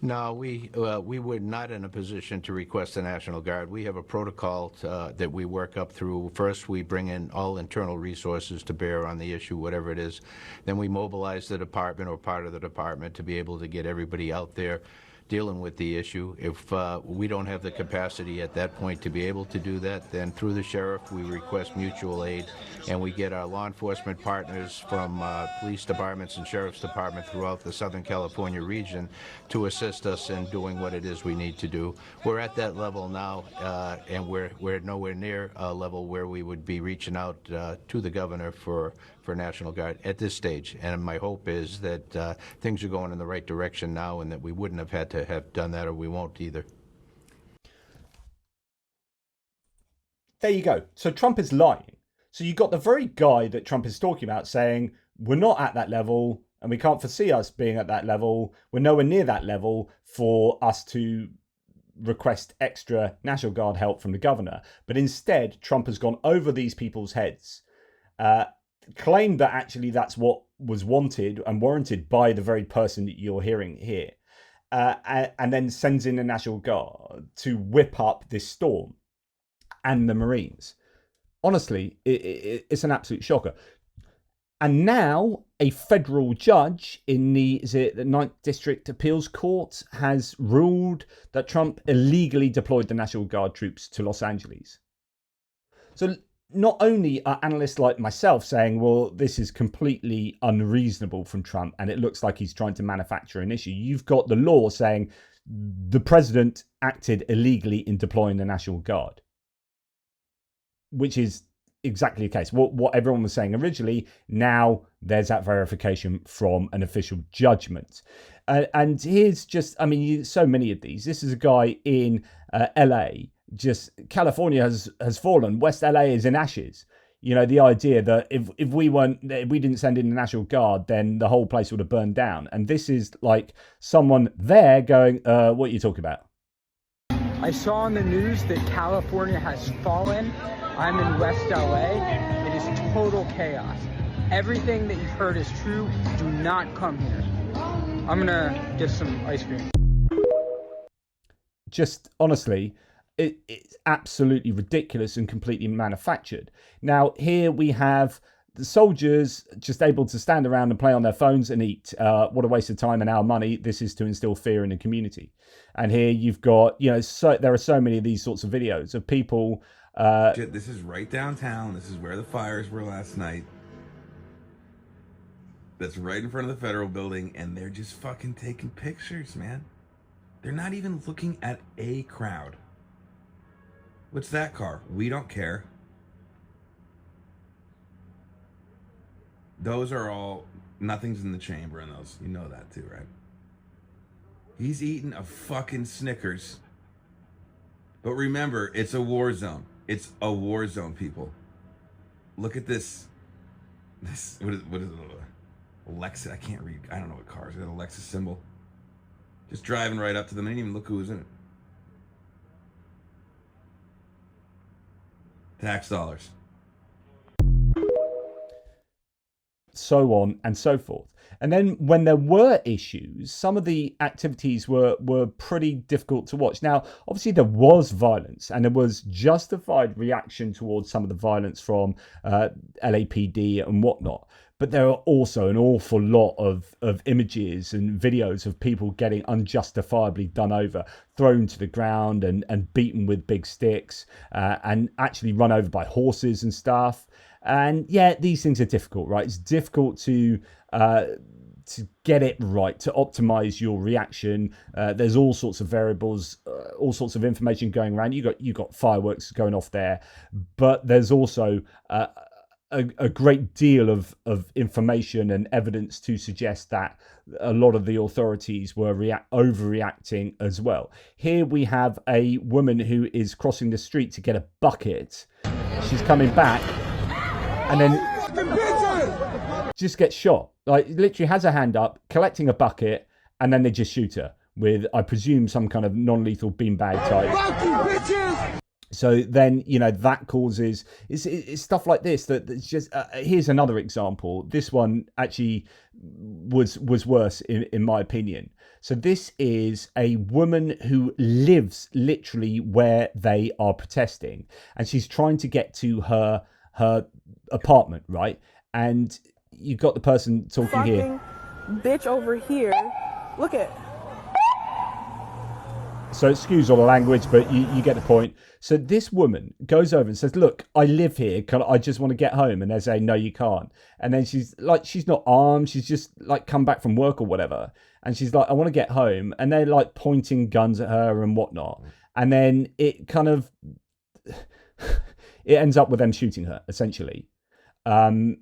No, we were not in a position to request the National Guard. We have a protocol that we work up through. First, we bring in all internal resources to bear on the issue, whatever it is. Then we mobilize the department or part of the department to be able to get everybody out there dealing with the issue. If we don't have the capacity at that point to be able to do that, then through the sheriff we request mutual aid, and we get our law enforcement partners from police departments and sheriff's department throughout the Southern California region to assist us in doing what it is we need to do. We're at that level now, and we're nowhere near a level where we would be reaching out to the governor for National Guard at this stage. And my hope is that things are going in the right direction now, and that we wouldn't have had to have done that, or we won't either. There you go. So Trump is lying. So you got the very guy that Trump is talking about saying, we're not at that level and we can't foresee us being at that level. We're nowhere near that level for us to request extra National Guard help from the governor. But instead, Trump has gone over these people's heads, claimed that actually that's what was wanted and warranted by the very person that you're hearing here, and then sends in the National Guard to whip up this storm and the Marines. Honestly, it's an absolute shocker. And now a federal judge in the 9th District Appeals Court has ruled that Trump illegally deployed the National Guard troops to Los Angeles. So not only are analysts like myself saying, well, this is completely unreasonable from Trump and it looks like he's trying to manufacture an issue, you've got the law saying the president acted illegally in deploying the National Guard, which is exactly the case. What everyone was saying originally, now there's that verification from an official judgment. And here's just, I mean, so many of these. This is a guy in LA. Just California has fallen. West LA is in ashes. You know, the idea that if we didn't send in the National Guard, then the whole place would have burned down. And this is like someone there going, what are you talking about? I saw on the news that California has fallen. I'm in West LA. It is total chaos. Everything that you've heard is true. Do not come here. I'm gonna get some ice cream. Just honestly, it's absolutely ridiculous and completely manufactured. Now, here we have the soldiers just able to stand around and play on their phones and eat. What a waste of time and our money. This is to instill fear in the community. And here you've got, you know, there are so many of these sorts of videos of people. This is right downtown. This is where the fires were last night. That's right in front of the federal building, and they're just fucking taking pictures, man. They're not even looking at a crowd. What's that car? We don't care. Those are all, nothing's in the chamber in those. You know that too, right? He's eating a fucking Snickers. But remember, it's a war zone. It's a war zone, people. Look at this. What is it? Lexus. I can't read. I don't know what car is. Is that a Lexus symbol? Just driving right up to them. I didn't even look who was in it. Tax dollars. So on and so forth. And then when there were issues, some of the activities were pretty difficult to watch. Now, obviously there was violence and there was justified reaction towards some of the violence from LAPD and whatnot. But there are also an awful lot of images and videos of people getting unjustifiably done over, thrown to the ground and beaten with big sticks and actually run over by horses and stuff. And yeah, these things are difficult, right? It's difficult to get it right, to optimize your reaction. There's all sorts of variables, all sorts of information going around. You got fireworks going off there, but there's also a great deal of information and evidence to suggest that a lot of the authorities were overreacting as well. Here we have a woman who is crossing the street to get a bucket. She's coming back and then just gets shot. Like, literally has her hand up, collecting a bucket, and then they just shoot her with, I presume, some kind of non-lethal beanbag type. So then, that causes it's stuff like this that's just. Here's another example. This one actually was worse in my opinion. So this is a woman who lives literally where they are protesting, and she's trying to get to her apartment, right? And you've got the person talking here. Bitch over here. Look at. So excuse all the language, but you get the point. So this woman goes over and says, look, I live here. I just want to get home. And they say, no, you can't. And then she's not armed. She's just like come back from work or whatever. And she's like, I want to get home. And they're like pointing guns at her and whatnot. And then it ends up with them shooting her, essentially. And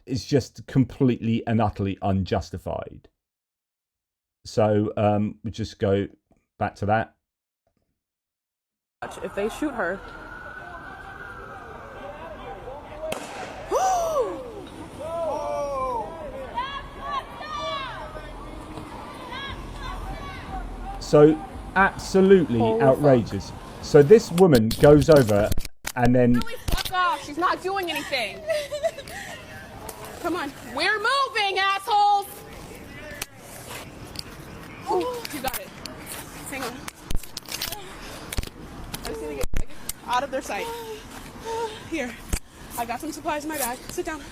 it's just completely and utterly unjustified. So we just go back to that. If they shoot her. So absolutely outrageous. So this woman goes over and then. Really, fuck off. She's not doing anything. Come on. We're moving, assholes. Ooh, you got it. Hang on. I just need to get out of their sight. Here. I got some supplies in my bag. Sit down.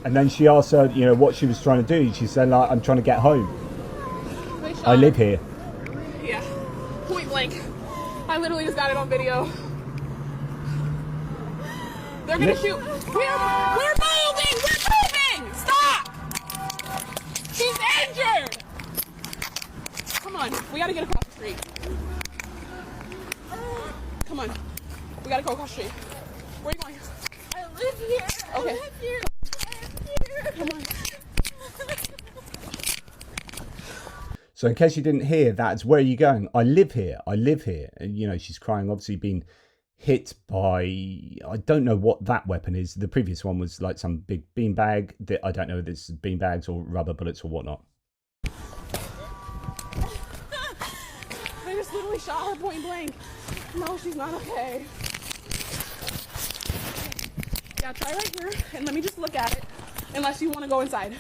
And then she asked her, what she was trying to do. She said, like, I'm trying to get home. I live here. Yeah. Point blank. I literally just got it on video. They're gonna shoot. We're moving! We're moving! Stop! She's injured! Come on, we gotta get across the street. Come on. We gotta go across the street. Where are you going? I live here. Okay. I live here. Come on. So in case you didn't hear, that's where are you going? I live here. I live here. And, she's crying, obviously being hit by, I don't know what that weapon is. The previous one was like some big beanbag. I don't know if this is beanbags or rubber bullets or whatnot. I just literally shot her point blank. No, she's not okay. Yeah, try right here and let me just look at it. Unless you want to go inside.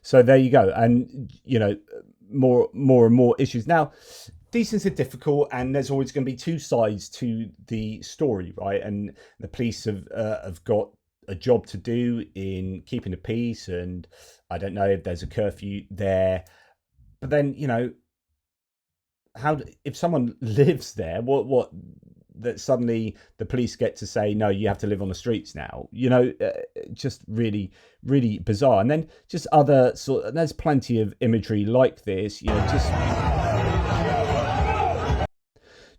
So there you go. And, more and more issues. Now, these things are difficult and there's always going to be two sides to the story, right? And the police have got a job to do in keeping the peace. And I don't know if there's a curfew there. But then, if someone lives there, what that suddenly the police get to say, no, you have to live on the streets now, just really, really bizarre. And then just other there's plenty of imagery like this,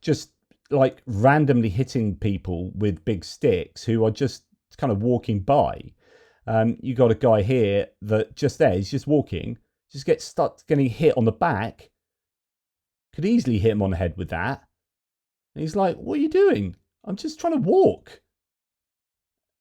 just like randomly hitting people with big sticks who are just kind of walking by. You got a guy here that he's just walking, just gets stuck getting hit on the back. Could easily hit him on the head with that. And he's like, what are you doing? I'm just trying to walk.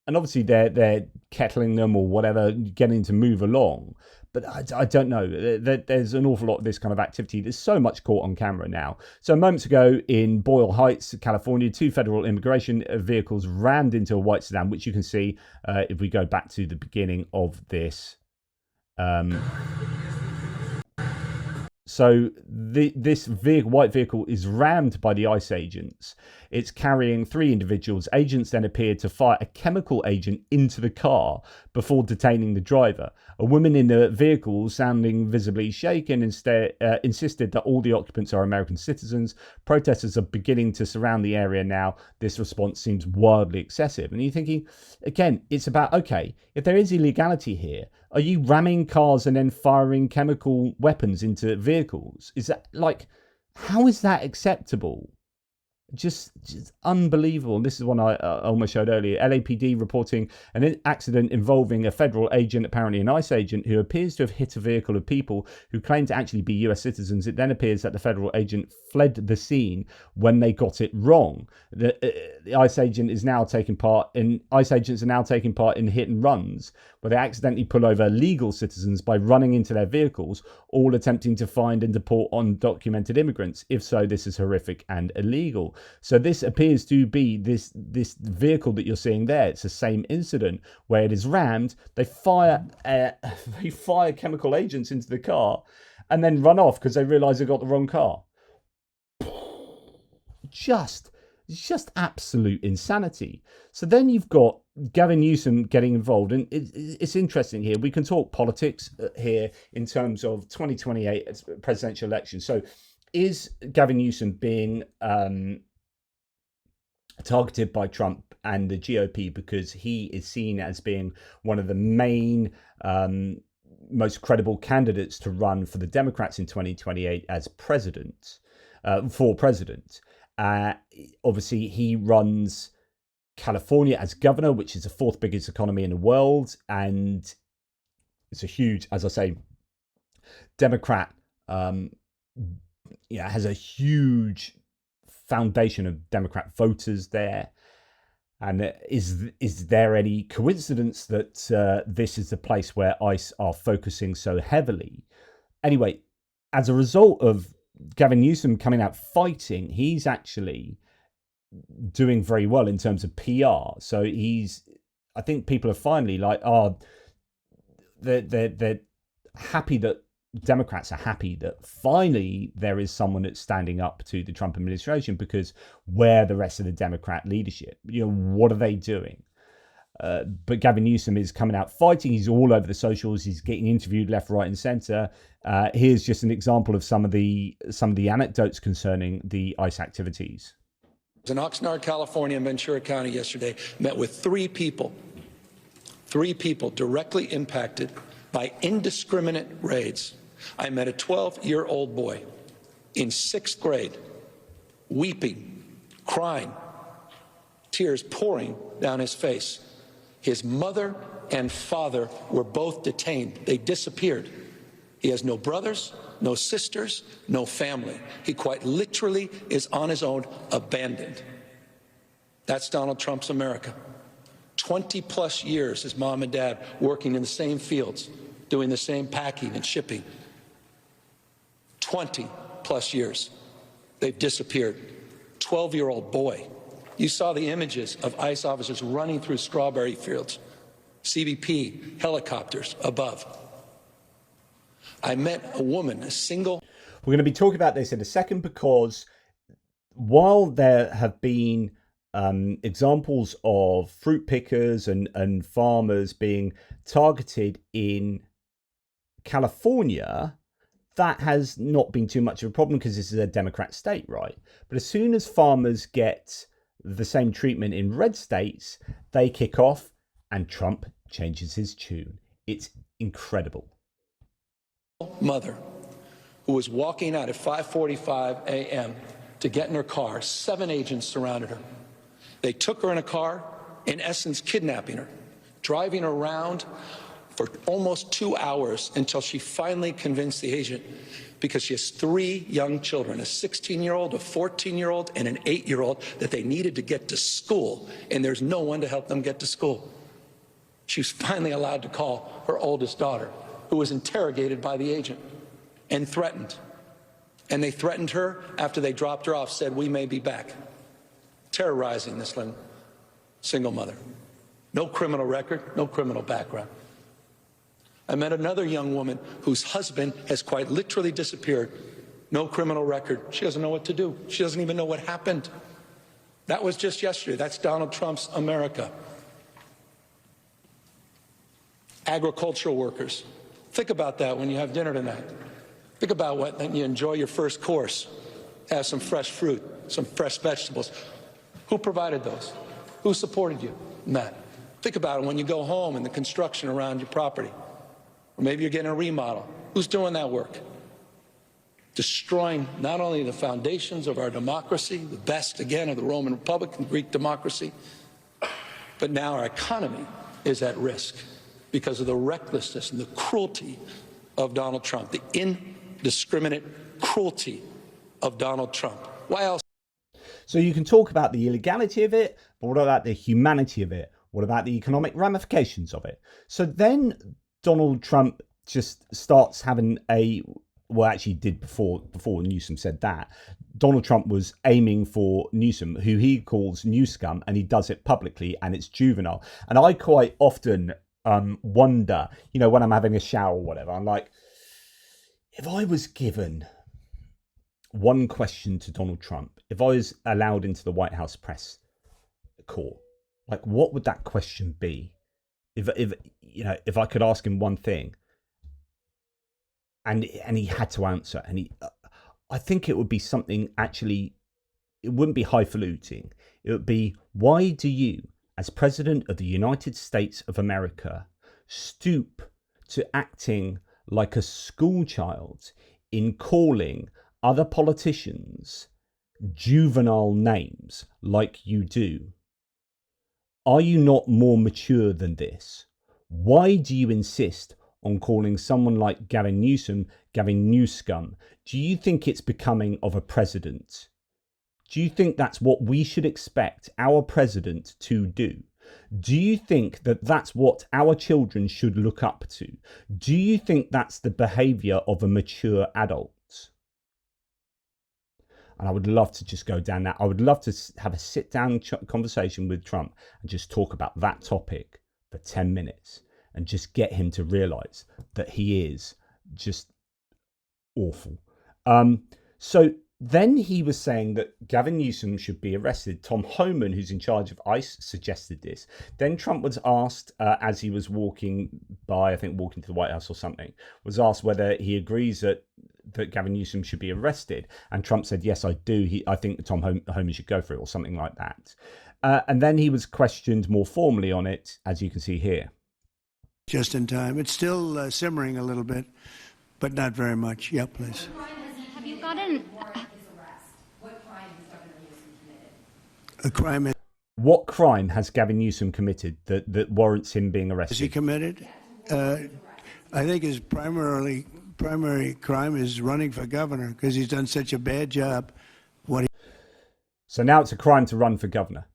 And obviously they're kettling them or whatever, getting to move along. But I don't know. There's an awful lot of this kind of activity. There's so much caught on camera now. So moments ago in Boyle Heights, California, 2 federal immigration vehicles rammed into a white sedan, which you can see if we go back to the beginning of this. So this white vehicle is rammed by the ICE agents. It's carrying 3 individuals. Agents then appeared to fire a chemical agent into the car before detaining the driver. A woman in the vehicle, sounding visibly shaken, insisted that all the occupants are American citizens. Protesters are beginning to surround the area now. This response seems wildly excessive. And you're thinking, again, it's about, okay, if there is illegality here, are you ramming cars and then firing chemical weapons into vehicles? Is that how is that acceptable? just unbelievable. And this is one I almost showed earlier. LAPD reporting an accident involving a federal agent, apparently an ICE agent, who appears to have hit a vehicle of people who claim to actually be US citizens. It then appears that the federal agent fled the scene when they got it wrong. The ICE agent is now taking part in ICE agents are now taking part in hit and runs where they accidentally pull over legal citizens by running into their vehicles, all attempting to find and deport undocumented immigrants. If so, this is horrific and illegal. So this appears to be this vehicle that you're seeing there. It's the same incident where it is rammed. They fire chemical agents into the car and then run off because they realise they got the wrong car. Just absolute insanity. So then you've got Gavin Newsom getting involved, and it's interesting here. We can talk politics here in terms of 2028 presidential election. So is Gavin Newsom being targeted by Trump and the GOP because he is seen as being one of the main most credible candidates to run for the Democrats in 2028 as president, for president? Obviously, he runs California as governor, which is the fourth biggest economy in the world, and it's a huge, as I say, Democrat. Has a huge foundation of Democrat voters there. And is there any coincidence that this is the place where ICE are focusing so heavily? Anyway, as a result of Gavin Newsom coming out fighting, he's actually doing very well in terms of PR. So I think people are finally like, they're happy that Democrats are happy that finally there is someone that's standing up to the Trump administration, because where the rest of the Democrat leadership, what are they doing? But Gavin Newsom is coming out fighting. He's all over the socials. He's getting interviewed left, right, and centre. Here's just an example of some of the anecdotes concerning the ICE activities. In Oxnard, California, and Ventura County yesterday, met with three people directly impacted by indiscriminate raids. I met a 12-year-old boy in 6th grade, weeping, crying, tears pouring down his face. His mother and father were both detained. They disappeared. He has no brothers, no sisters, no family. He quite literally is on his own, abandoned. That's Donald Trump's America. 20-plus years his mom and dad working in the same fields, doing the same packing and shipping. 20-plus years. They've disappeared. 12-year-old boy. You saw the images of ICE officers running through strawberry fields, CBP helicopters above. I met a woman, a single... We're going to be talking about this in a second, because while there have been examples of fruit pickers and farmers being targeted in California, that has not been too much of a problem because this is a Democrat state, right? But as soon as farmers get the same treatment in red states, they kick off and Trump changes his tune. It's incredible. Mother who was walking out at 5:45 a.m. to get in her car. 7 agents surrounded her. They took her in a car, in essence kidnapping her, driving her around for almost 2 hours until she finally convinced the agent, because she has 3 young children, a 16-year-old, a 14-year-old, and an 8-year-old, that they needed to get to school, and there's no one to help them get to school. She was finally allowed to call her oldest daughter, who was interrogated by the agent and threatened. And they threatened her after they dropped her off, said, "We may be back." Terrorizing this single mother. No criminal record, no criminal background. I met another young woman whose husband has quite literally disappeared. No criminal record. She doesn't know what to do. She doesn't even know what happened. That was just yesterday. That's Donald Trump's America. Agricultural workers. Think about that when you have dinner tonight. Think about when you enjoy your first course. Have some fresh fruit, some fresh vegetables. Who provided those? Who supported you in that? Think about it when you go home and the construction around your property. Or maybe you're getting a remodel. Who's doing that work? destroying not only the foundations of our democracy, the best, again, of the Roman Republic and Greek democracy, but now our economy is at risk because of the recklessness and the cruelty of Donald Trump, the indiscriminate cruelty of Donald Trump. Why else? So you can talk about the illegality of it, but what about the humanity of it? What about the economic ramifications of it? So then Donald Trump just starts having well, actually did before Newsom said that. Donald Trump was aiming for Newsom, who he calls Newscum, and he does it publicly, and it's juvenile. And I quite often wonder, when I'm having a shower or whatever, I'm like, if I was given one question to Donald Trump, if I was allowed into the White House press corps, like, what would that question be? If I could ask him one thing, and he had to answer, and I think it would be something, actually, it wouldn't be highfalutin. It would be, why do you, as President of the United States of America, stoop to acting like a schoolchild in calling other politicians juvenile names like you do? Are you not more mature than this? Why do you insist on calling someone like Gavin Newsom Gavin Newscum? Do you think it's becoming of a president? Do you think that's what we should expect our president to do? Do you think that that's what our children should look up to? Do you think that's the behaviour of a mature adult? And I would love to just go down that. I would love to have a sit-down conversation with Trump and just talk about that topic for 10 minutes and just get him to realise that he is just awful. So then he was saying that Gavin Newsom should be arrested. Tom Homan, who's in charge of ICE, suggested this. Then Trump was asked, as he was walking by, I think walking to the White House or something, was asked whether he agrees that Gavin Newsom should be arrested. And Trump said, yes, I do. I think Tom Homan should go for it, or something like that. And then he was questioned more formally on it, as you can see here. Just in time. It's still simmering a little bit, but not very much. Yeah, please. Have you gotten... A crime. What crime has Gavin Newsom committed that warrants him being arrested? Is he committed? I think his primary crime is running for governor, because he's done such a bad job. So now it's a crime to run for governor.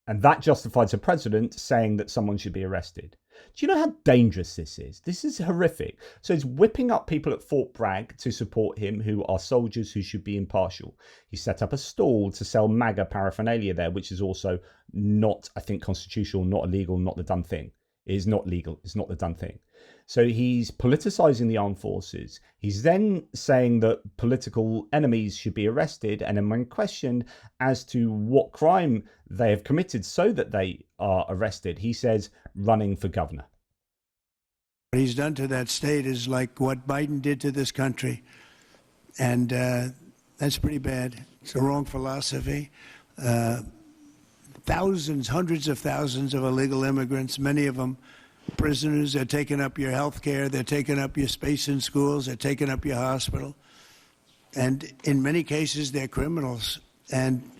And that justifies a president saying that someone should be arrested. Do you know how dangerous this is? This is horrific. So he's whipping up people at Fort Bragg to support him, who are soldiers who should be impartial. He set up a stall to sell MAGA paraphernalia there, which is also not, I think, constitutional, not illegal, not the done thing. It is not legal. It's not the done thing. So he's politicizing the armed forces. He's then saying that political enemies should be arrested. And then when questioned as to what crime they have committed so that they are arrested, he says running for governor. What he's done to that state is like what Biden did to this country. And that's pretty bad. It's a wrong philosophy. Thousands, hundreds of thousands of illegal immigrants, many of them prisoners. They're taking up your health care. They're taking up your space in schools. They're taking up your hospital. And in many cases, they're criminals. And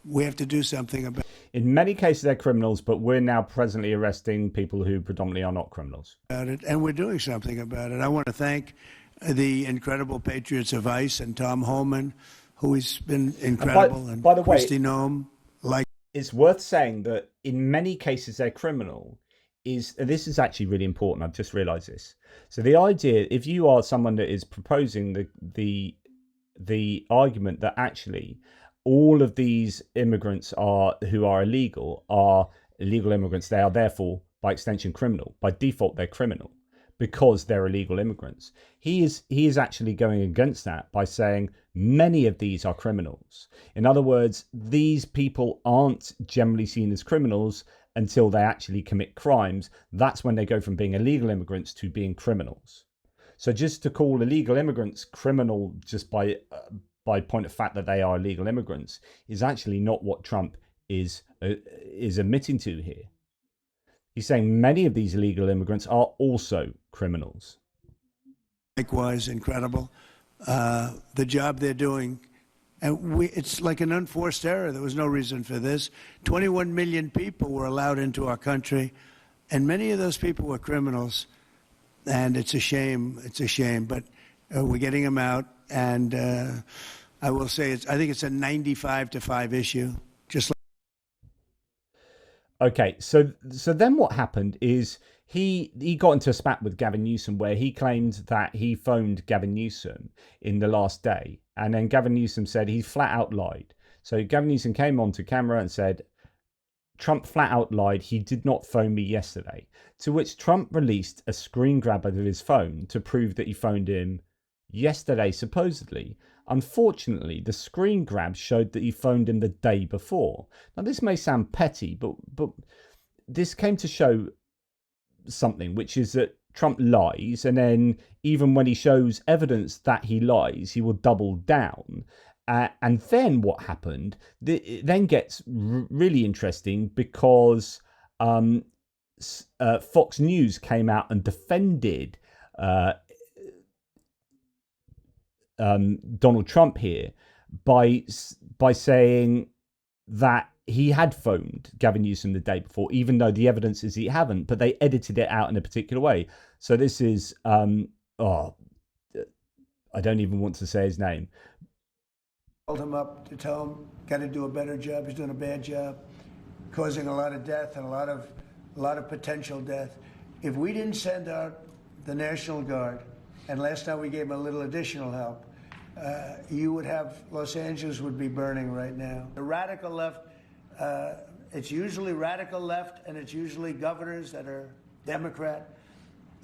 we have to do something about it. In many cases, they're criminals, but we're now presently arresting people who predominantly are not criminals. And we're doing something about it. I want to thank the incredible patriots of ICE and Tom Homan, who has been incredible. And by the way, Kristi Noem, it's worth saying that in many cases, they're criminal. This is actually really important. I've just realized this. So the idea, if you are someone that is proposing the argument that actually all of these immigrants who are illegal immigrants, they are therefore by extension criminal. By default, they're criminal because they're illegal immigrants. He is actually going against that by saying many of these are criminals. In other words, these people aren't generally seen as criminals until they actually commit crimes. That's when they go from being illegal immigrants to being criminals. So just to call illegal immigrants criminal just by point of fact that they are illegal immigrants is actually not what Trump is admitting to here. He's saying many of these illegal immigrants are also criminals. Likewise, incredible. the job they're doing. And it's like an unforced error. There was no reason for this. 21 million people were allowed into our country, and many of those people were criminals. And it's a shame. It's a shame. But we're getting them out. And I will say, I think it's a 95-5 issue. Just like. Okay, so then what happened is he got into a spat with Gavin Newsom where he claimed that he phoned Gavin Newsom in the last day. And then Gavin Newsom said he flat out lied. So Gavin Newsom came onto camera and said, Trump flat out lied. He did not phone me yesterday. To which Trump released a screen grab of his phone to prove that he phoned him yesterday, supposedly. Unfortunately, the screen grab showed that he phoned him the day before. Now, this may sound petty, but this came to show something, which is that Trump lies, and then even when he shows evidence that he lies, he will double down. And then what happened, it then gets really interesting because Fox News came out and defended Donald Trump here by saying that he had phoned Gavin Newsom the day before, even though the evidence is he haven't, but they edited it out in a particular way. So this is, I don't even want to say his name. Called him up to tell him, got to do a better job. He's doing a bad job, causing a lot of death and a lot of potential death. If we didn't send out the National Guard, and last time we gave him a little additional help, you would have, Los Angeles would be burning right now. The radical left, it's usually radical left, and it's usually governors that are Democrat,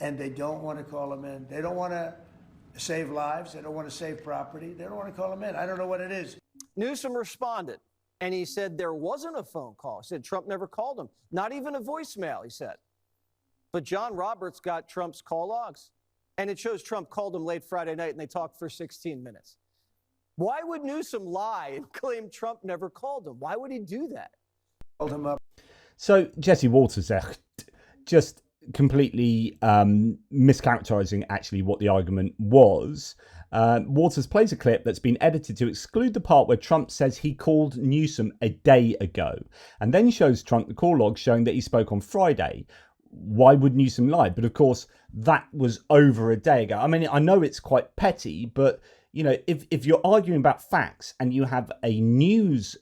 and they don't want to call them in. They don't want to save lives. They don't want to save property. They don't want to call them in. I don't know what it is. Newsom responded, and he said there wasn't a phone call. He said Trump never called him, not even a voicemail, he said. But John Roberts got Trump's call logs, and it shows Trump called him late Friday night, and they talked for 16 minutes. Why would Newsom lie and claim Trump never called him? Why would he do that? Called him up. So Jesse Waters there, just completely mischaracterizing actually what the argument was. Waters plays a clip that's been edited to exclude the part where Trump says he called Newsom a day ago, and then shows Trump the call log showing that he spoke on Friday. Why would Newsom lie? But of course, that was over a day ago. I mean, I know it's quite petty, but you know, if you're arguing about facts and you have a news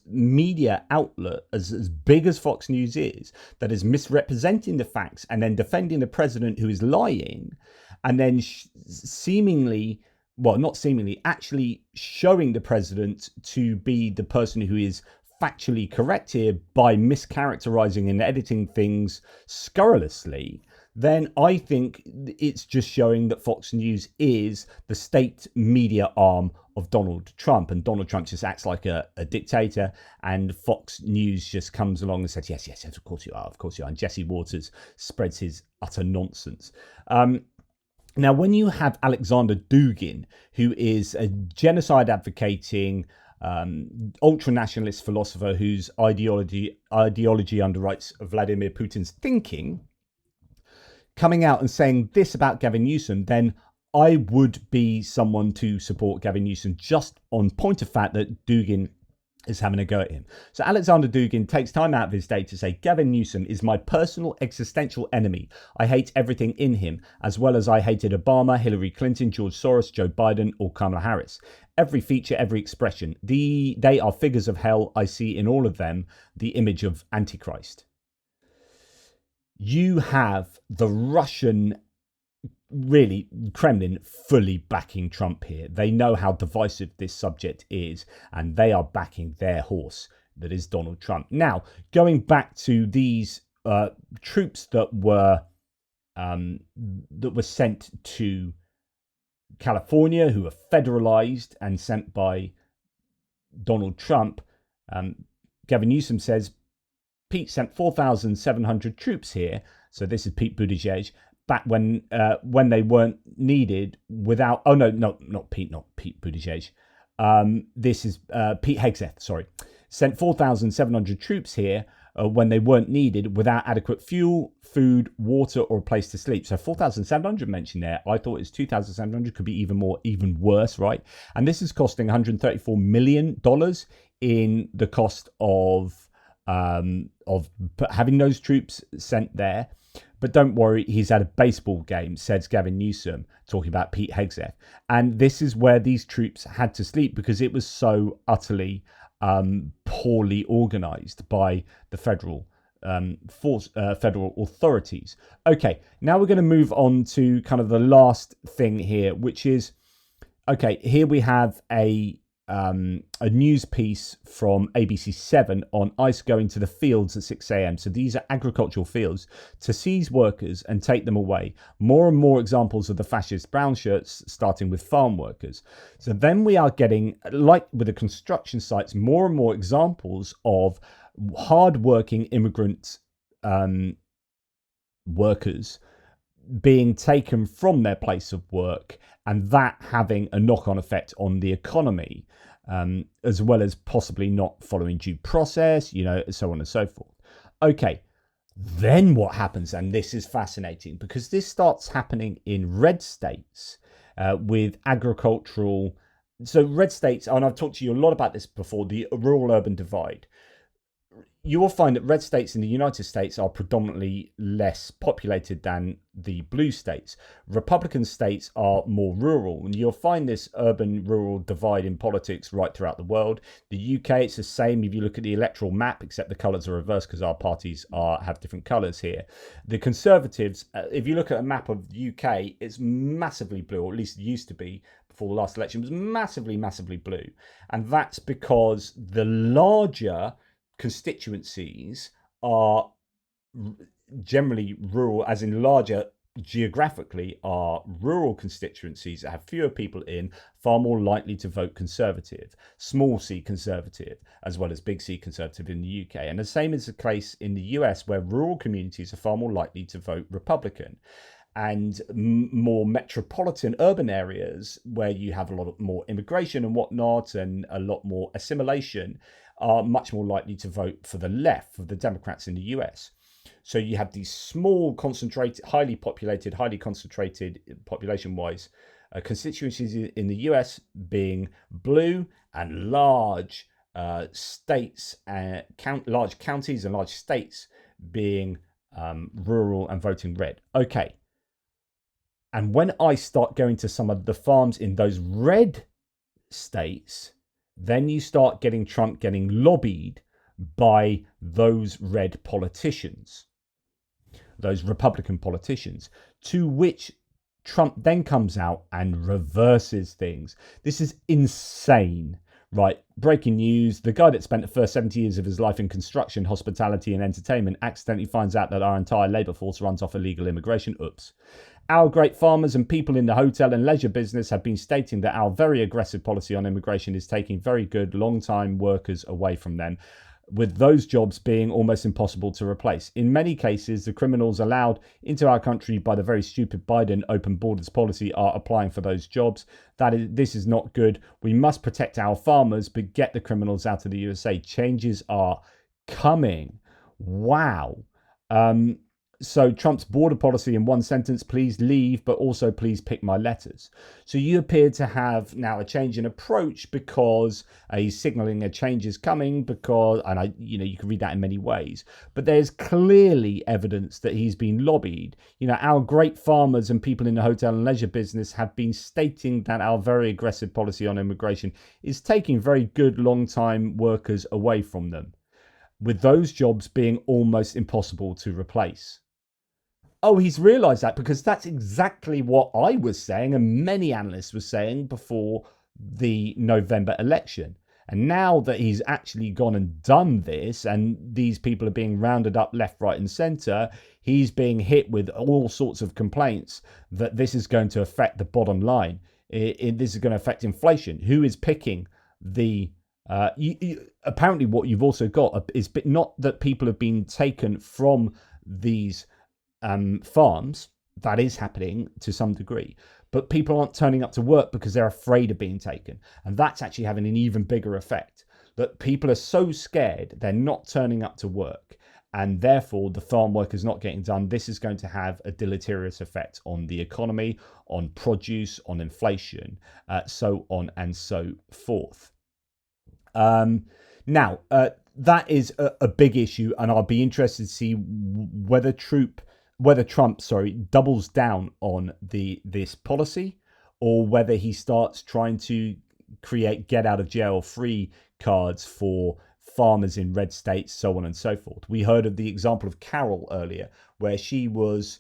media outlet as big as Fox News is, that is misrepresenting the facts and then defending the president who is lying, and then seemingly, well, not seemingly, actually showing the president to be the person who is factually correct here by mischaracterizing and editing things scurrilously, then I think it's just showing that Fox News is the state media arm of Donald Trump, and Donald Trump just acts like a dictator, and Fox News just comes along and says, yes, of course you are, and Jesse Waters spreads his utter nonsense. Now, when you have Alexander Dugin, who is a genocide advocating ultra-nationalist philosopher whose ideology underwrites Vladimir Putin's thinking, coming out and saying this about Gavin Newsom, then I would be someone to support Gavin Newsom just on point of fact that Dugin is having a go at him. So Alexander Dugin takes time out of his day to say, Gavin Newsom is my personal existential enemy. I hate everything in him, as well as I hated Obama, Hillary Clinton, George Soros, Joe Biden, or Kamala Harris. Every feature, every expression. They are figures of hell. I see in all of them the image of Antichrist. You have the Russian, really, Kremlin fully backing Trump here. They know how divisive this subject is, and they are backing their horse, that is Donald Trump. Now, going back to these troops that were sent to California, who were federalized and sent by Donald Trump, Gavin Newsom says, Pete sent 4,700 troops here. So this is Pete Buttigieg back when they weren't needed without. Oh no, not Pete Buttigieg. This is Pete Hegseth. Sorry, sent 4,700 troops here when they weren't needed without adequate fuel, food, water, or a place to sleep. So 4,700 mentioned there. I thought it's 2,700, could be even more, even worse, right? And this is costing $134 million in the cost of having those troops sent there. But don't worry, he's at a baseball game, says Gavin Newsom, talking about Pete Hegseth. And this is where these troops had to sleep because it was so utterly poorly organized by the federal federal authorities. Okay, now we're going to move on to kind of the last thing here, which is, okay, here we have a news piece from ABC7 on ICE going to the fields at 6 a.m. So these are agricultural fields to seize workers and take them away. More and more examples of the fascist brown shirts, starting with farm workers. So then we are getting, like with the construction sites, more and more examples of hard-working immigrant workers being taken from their place of work, and that having a knock-on effect on the economy, as well as possibly not following due process, so on and so forth. Okay, then what happens? And this is fascinating because this starts happening in red states with agricultural. So red states, and I've talked to you a lot about this before, the rural-urban divide. You will find that red states in the United States are predominantly less populated than the blue states. Republican states are more rural, and you'll find this urban-rural divide in politics right throughout the world. The UK, it's the same if you look at the electoral map, except the colours are reversed because our parties have different colours here. The Conservatives, if you look at a map of the UK, it's massively blue, or at least it used to be before the last election. It was massively, massively blue. And that's because the larger constituencies are generally rural, as in larger geographically, are rural constituencies that have fewer people in, far more likely to vote Conservative, small c Conservative, as well as big C Conservative in the UK. And the same is the case in the US, where rural communities are far more likely to vote Republican. And more metropolitan urban areas where you have a lot more immigration and whatnot and a lot more assimilation are much more likely to vote for the left, for the Democrats in the US. So you have these small, concentrated, highly populated, highly concentrated population-wise constituencies in the US being blue, and large states, large counties and large states being rural and voting red. Okay. And when I start going to some of the farms in those red states, then you start getting Trump getting lobbied by those red politicians, those Republican politicians, to which Trump then comes out and reverses things. This is insane, right? Breaking news. The guy that spent the first 70 years of his life in construction, hospitality and entertainment accidentally finds out that our entire labour force runs off illegal immigration. Oops. Our great farmers and people in the hotel and leisure business have been stating that our very aggressive policy on immigration is taking very good long-time workers away from them, with those jobs being almost impossible to replace. In many cases, the criminals allowed into our country by the very stupid Biden open borders policy are applying for those jobs. This is not good. We must protect our farmers, but get the criminals out of the USA. Changes are coming. Wow. So Trump's border policy in one sentence, please leave, but also please pick my letters. So you appear to have now a change in approach because he's signaling a change is coming because, and you can read that in many ways, but there's clearly evidence that he's been lobbied. Our great farmers and people in the hotel and leisure business have been stating that our very aggressive policy on immigration is taking very good long-time workers away from them, with those jobs being almost impossible to replace. Oh, he's realised that, because that's exactly what I was saying and many analysts were saying before the November election. And now that he's actually gone and done this, and these people are being rounded up left, right and centre, he's being hit with all sorts of complaints that this is going to affect the bottom line. This is going to affect inflation. Who is picking the... apparently what you've also got is not that people have been taken from these farms. That is happening to some degree, but people aren't turning up to work because they're afraid of being taken, and that's actually having an even bigger effect, that people are so scared they're not turning up to work. and therefore the farm work is not getting done. This is going to have a deleterious effect on the economy, on produce, on inflation, so on and so forth. Now, that is a big issue, and I'll be interested to see whether Trump doubles down on this policy, or whether he starts trying to create get out of jail free cards for farmers in red states, so on and so forth. We heard of the example of Carol earlier, where she was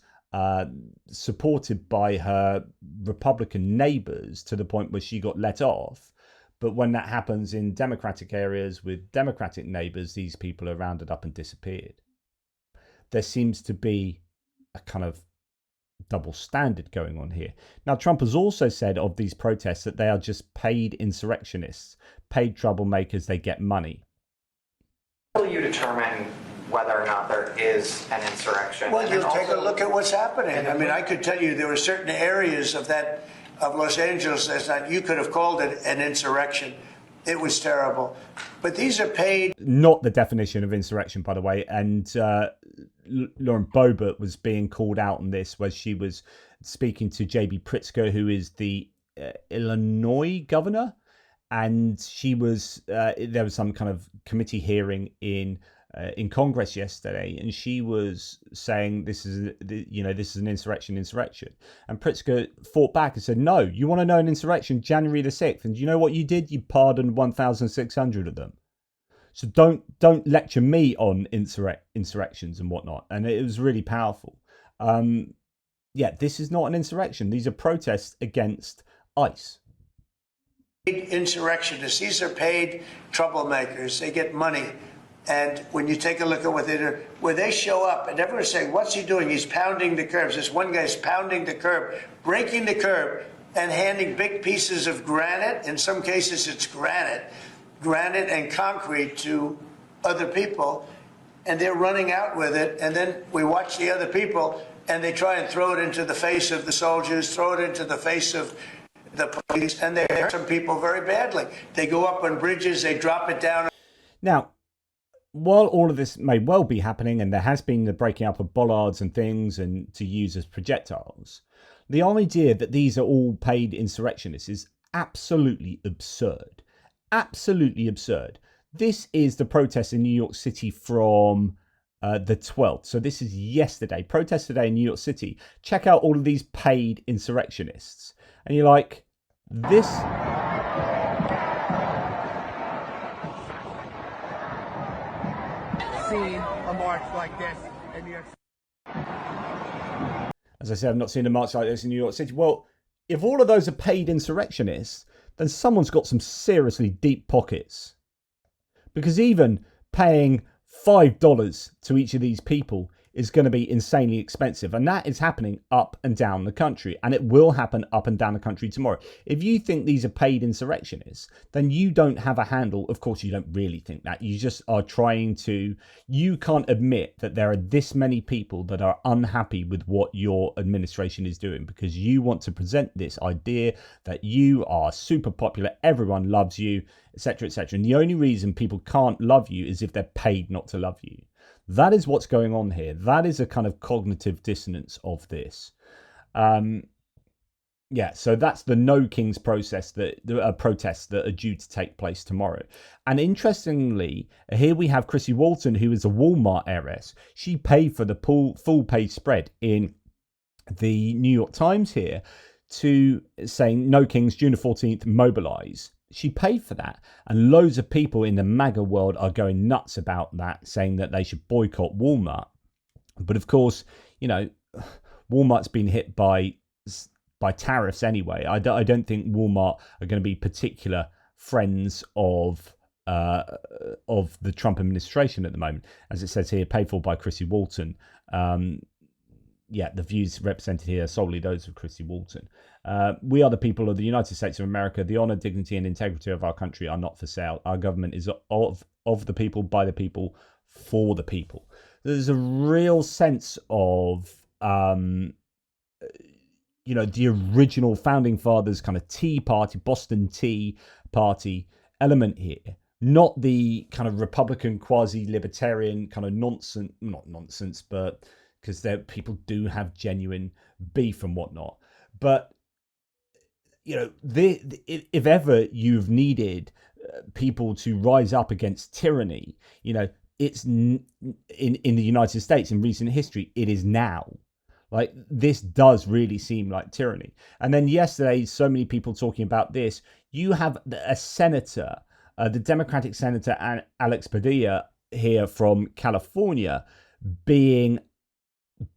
supported by her Republican neighbors to the point where she got let off. But when that happens in Democratic areas with Democratic neighbors, these people are rounded up and disappeared. There seems to be a kind of double standard going on here. Now, Trump has also said of these protests that they are just paid insurrectionists, paid troublemakers, they get money. How will you determine whether or not there is an insurrection? Well, you'll take a look at what's happening. I mean, I could tell you there were certain areas of Los Angeles that you could have called it an insurrection. It was terrible. But these are paid. Not the definition of insurrection, by the way. And Lauren Boebert was being called out on this, where she was speaking to J.B. Pritzker, who is the Illinois governor. And she was there was some kind of committee hearing in Congress yesterday, and she was saying this is an insurrection. And Pritzker fought back and said, no, you want to know an insurrection? January the 6th. And do you know what you did? You pardoned 1,600 of them. So don't lecture me on insurrections and whatnot. And it was really powerful. This is not an insurrection. These are protests against ICE. Insurrectionists. These are paid troublemakers. They get money. And when you take a look at what they do, where they show up and everyone's saying, what's he doing? He's pounding the curbs. This one guy's pounding the curb, breaking the curb, and handing big pieces of granite. In some cases, it's granite and concrete to other people. And they're running out with it. And then we watch the other people, and they try and throw it into the face of the soldiers, throw it into the face of the police, and they hurt some people very badly. They go up on bridges, they drop it down. Now, while all of this may well be happening, and there has been the breaking up of bollards and things and to use as projectiles, the idea that these are all paid insurrectionists is absolutely absurd. Absolutely absurd. This is the protest in New York City from the 12th. So this is yesterday. Protest today in New York City. Check out all of these paid insurrectionists. And you're like, this... Seen a march like this in New York City. As I said, I've not seen a march like this in New York City. Well, if all of those are paid insurrectionists, then someone's got some seriously deep pockets. Because even paying $5 to each of these people is going to be insanely expensive. And that is happening up and down the country. And it will happen up and down the country tomorrow. If you think these are paid insurrectionists, then you don't have a handle. Of course, you don't really think that. You just are trying to... You can't admit that there are this many people that are unhappy with what your administration is doing, because you want to present this idea that you are super popular, everyone loves you, etc., etc. And the only reason people can't love you is if they're paid not to love you. That is what's going on here. That is a kind of cognitive dissonance of this. So that's the No Kings protests that are due to take place tomorrow. And interestingly, here we have Chrissy Walton, who is a Walmart heiress. She paid for the full page spread in the New York Times here to saying No Kings, June the 14th, mobilize. She paid for that, and loads of people in the MAGA world are going nuts about that, saying that they should boycott Walmart. But of course, you know, Walmart's been hit by tariffs anyway. I don't think Walmart are going to be particular friends of the Trump administration at the moment. As it says here, paid for by Chrissy Walton. The views represented here are solely those of Chrissy Walton. We are the people of the United States of America. The honor, dignity, and integrity of our country are not for sale. Our government is of the people, by the people, for the people. There's a real sense of, the original founding fathers kind of Tea Party, Boston Tea Party element here, not the kind of Republican quasi-libertarian kind of nonsense, not nonsense, but because people do have genuine beef and whatnot. But if ever you've needed people to rise up against tyranny, it's in the United States in recent history. It is now. Like, this does really seem like tyranny. And then yesterday, so many people talking about this. You have a senator, the Democratic Senator Alex Padilla here from California, being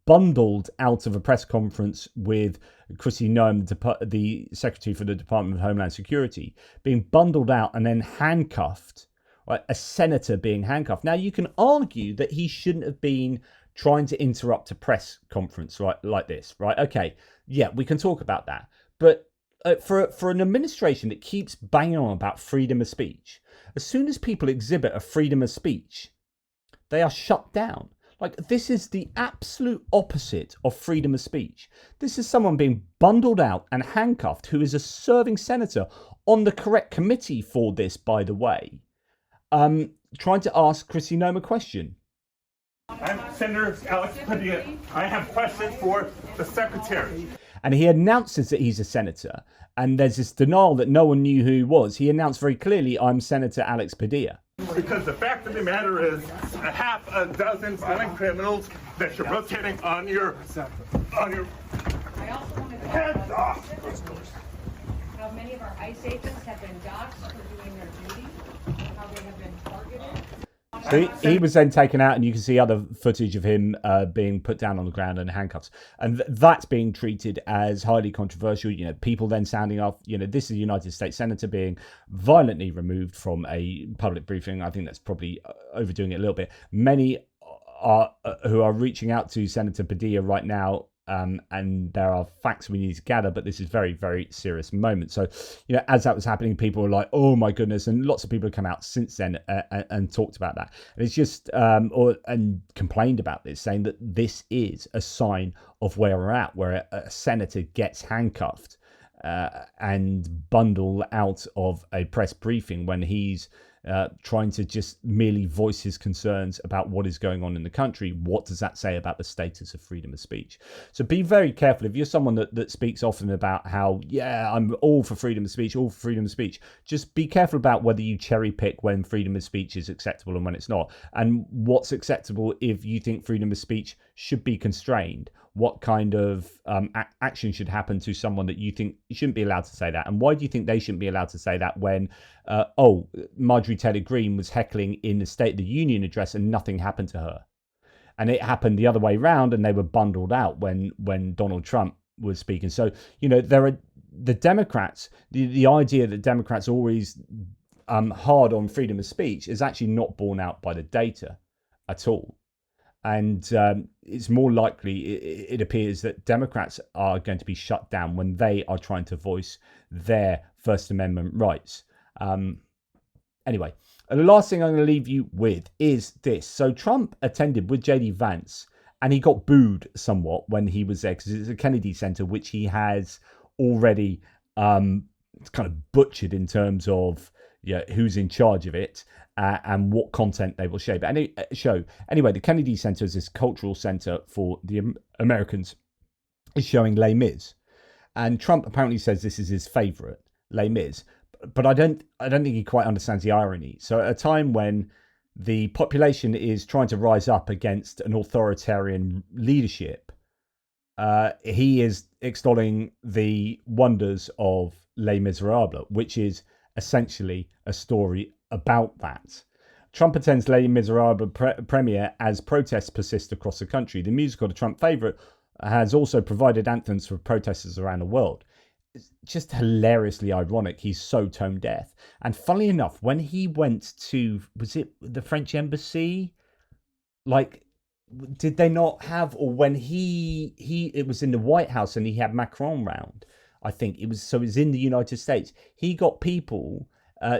bundled out of a press conference with Kristi Noem, the Secretary for the Department of Homeland Security, being bundled out and then handcuffed. Right? A senator being handcuffed. Now, you can argue that he shouldn't have been trying to interrupt a press conference like this, right? Okay, yeah, we can talk about that. But for an administration that keeps banging on about freedom of speech, as soon as people exhibit a freedom of speech, they are shut down. Like, this is the absolute opposite of freedom of speech. This is someone being bundled out and handcuffed who is a serving senator on the correct committee for this, by the way, trying to ask Kristi Noem a question. I'm Senator Alex Padilla. I have questions for the Secretary. And he announces that he's a senator, and there's this denial that no one knew who he was. He announced very clearly, I'm Senator Alex Padilla. Because the fact of the matter is, a half a dozen violent criminals that you're rotating on your heads off. How many of our ICE agents have been doxxed for doing their duty? How they have been targeted? So he was then taken out, and you can see other footage of him being put down on the ground and handcuffs. And that's being treated as highly controversial. People then sounding off, this is a United States senator being violently removed from a public briefing. I think that's probably overdoing it a little bit. Many are who are reaching out to Senator Padilla right now. And there are facts we need to gather, but this is very, very serious moment. So, as that was happening, people were like, "Oh my goodness!" And lots of people have come out since then and talked about that. And it's just and complained about this, saying that this is a sign of where we're at, where a senator gets handcuffed and bundled out of a press briefing when he's trying to just merely voice his concerns about what is going on in the country. What does that say about the status of freedom of speech? So be very careful. If you're someone that speaks often about how, I'm all for freedom of speech, just be careful about whether you cherry pick when freedom of speech is acceptable and when it's not, and what's acceptable if you think freedom of speech should be constrained. What kind of action should happen to someone that you think shouldn't be allowed to say that? And why do you think they shouldn't be allowed to say that when, Marjorie Taylor Greene was heckling in the State of the Union address and nothing happened to her? And it happened the other way around, and they were bundled out when Donald Trump was speaking. So, there are the Democrats, the idea that Democrats are always hard on freedom of speech is actually not borne out by the data at all. And it's more likely, it appears, that Democrats are going to be shut down when they are trying to voice their First Amendment rights. Anyway, the last thing I'm going to leave you with is this. So Trump attended with JD Vance, and he got booed somewhat when he was there because it's a Kennedy Center, which he has already kind of butchered in terms of who's in charge of it. And what content they will show. Anyway, the Kennedy Center is this cultural center for the Americans. Is showing Les Mis, and Trump apparently says this is his favorite, Les Mis. But I don't think he quite understands the irony. So at a time when the population is trying to rise up against an authoritarian leadership, he is extolling the wonders of Les Miserables, which is essentially a story about that. Trump attends Les Miserables premiere as protests persist across the country. The musical, the Trump favorite, has also provided anthems for protesters around the world. It's just hilariously ironic. He's so tone deaf. And funnily enough, when he went to, was it the French embassy? Like, did they not have, or when it was in the White House and he had Macron round, I think it was in the United States. He got people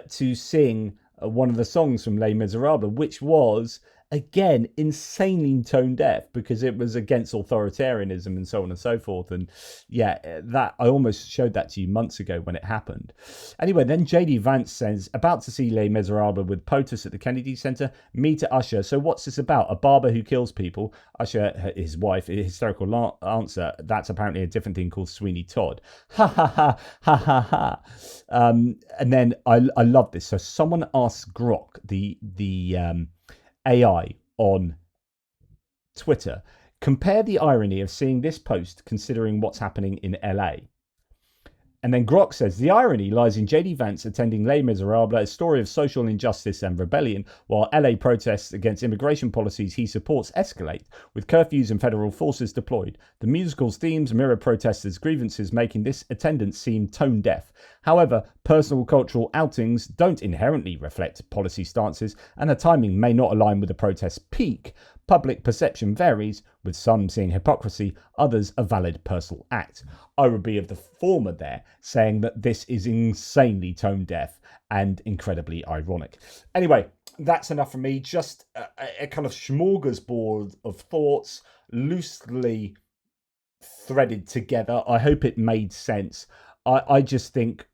to sing one of the songs from Les Miserables, which was again, insanely tone deaf because it was against authoritarianism and so on and so forth. And yeah, that I almost showed that to you months ago when it happened. Anyway, then JD Vance says, about to see Les Miserables with POTUS at the Kennedy Center. Me to Usher. So what's this about? A barber who kills people? Usher, his wife, hysterical answer. That's apparently a different thing called Sweeney Todd. Ha ha ha ha ha ha. And then I love this. So someone asks Grok, the AI on Twitter, compare the irony of seeing this post considering what's happening in LA. And then Grok says, the irony lies in JD Vance attending Les Miserables, a story of social injustice and rebellion, while LA protests against immigration policies he supports escalate, with curfews and federal forces deployed. The musical's themes mirror protesters' grievances, making this attendance seem tone deaf. However, personal cultural outings don't inherently reflect policy stances, and the timing may not align with the protest's peak. Public perception varies, with some seeing hypocrisy, others a valid personal act. I would be of the former there, saying that this is insanely tone deaf and incredibly ironic. Anyway, that's enough from me. Just a kind of smorgasbord of thoughts, loosely threaded together. I hope it made sense. I just think,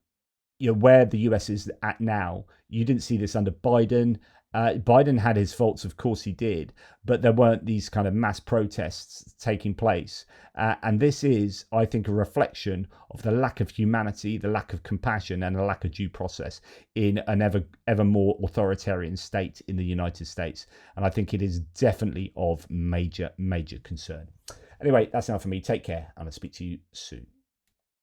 you know, where the US is at now, you didn't see this under Biden. Biden had his faults, of course he did, but there weren't these kind of mass protests taking place. And this is, I think, a reflection of the lack of humanity, the lack of compassion, and the lack of due process in an ever more authoritarian state in the United States. And I think it is definitely of major concern. Anyway, that's enough for me. Take care, and I'll speak to you soon.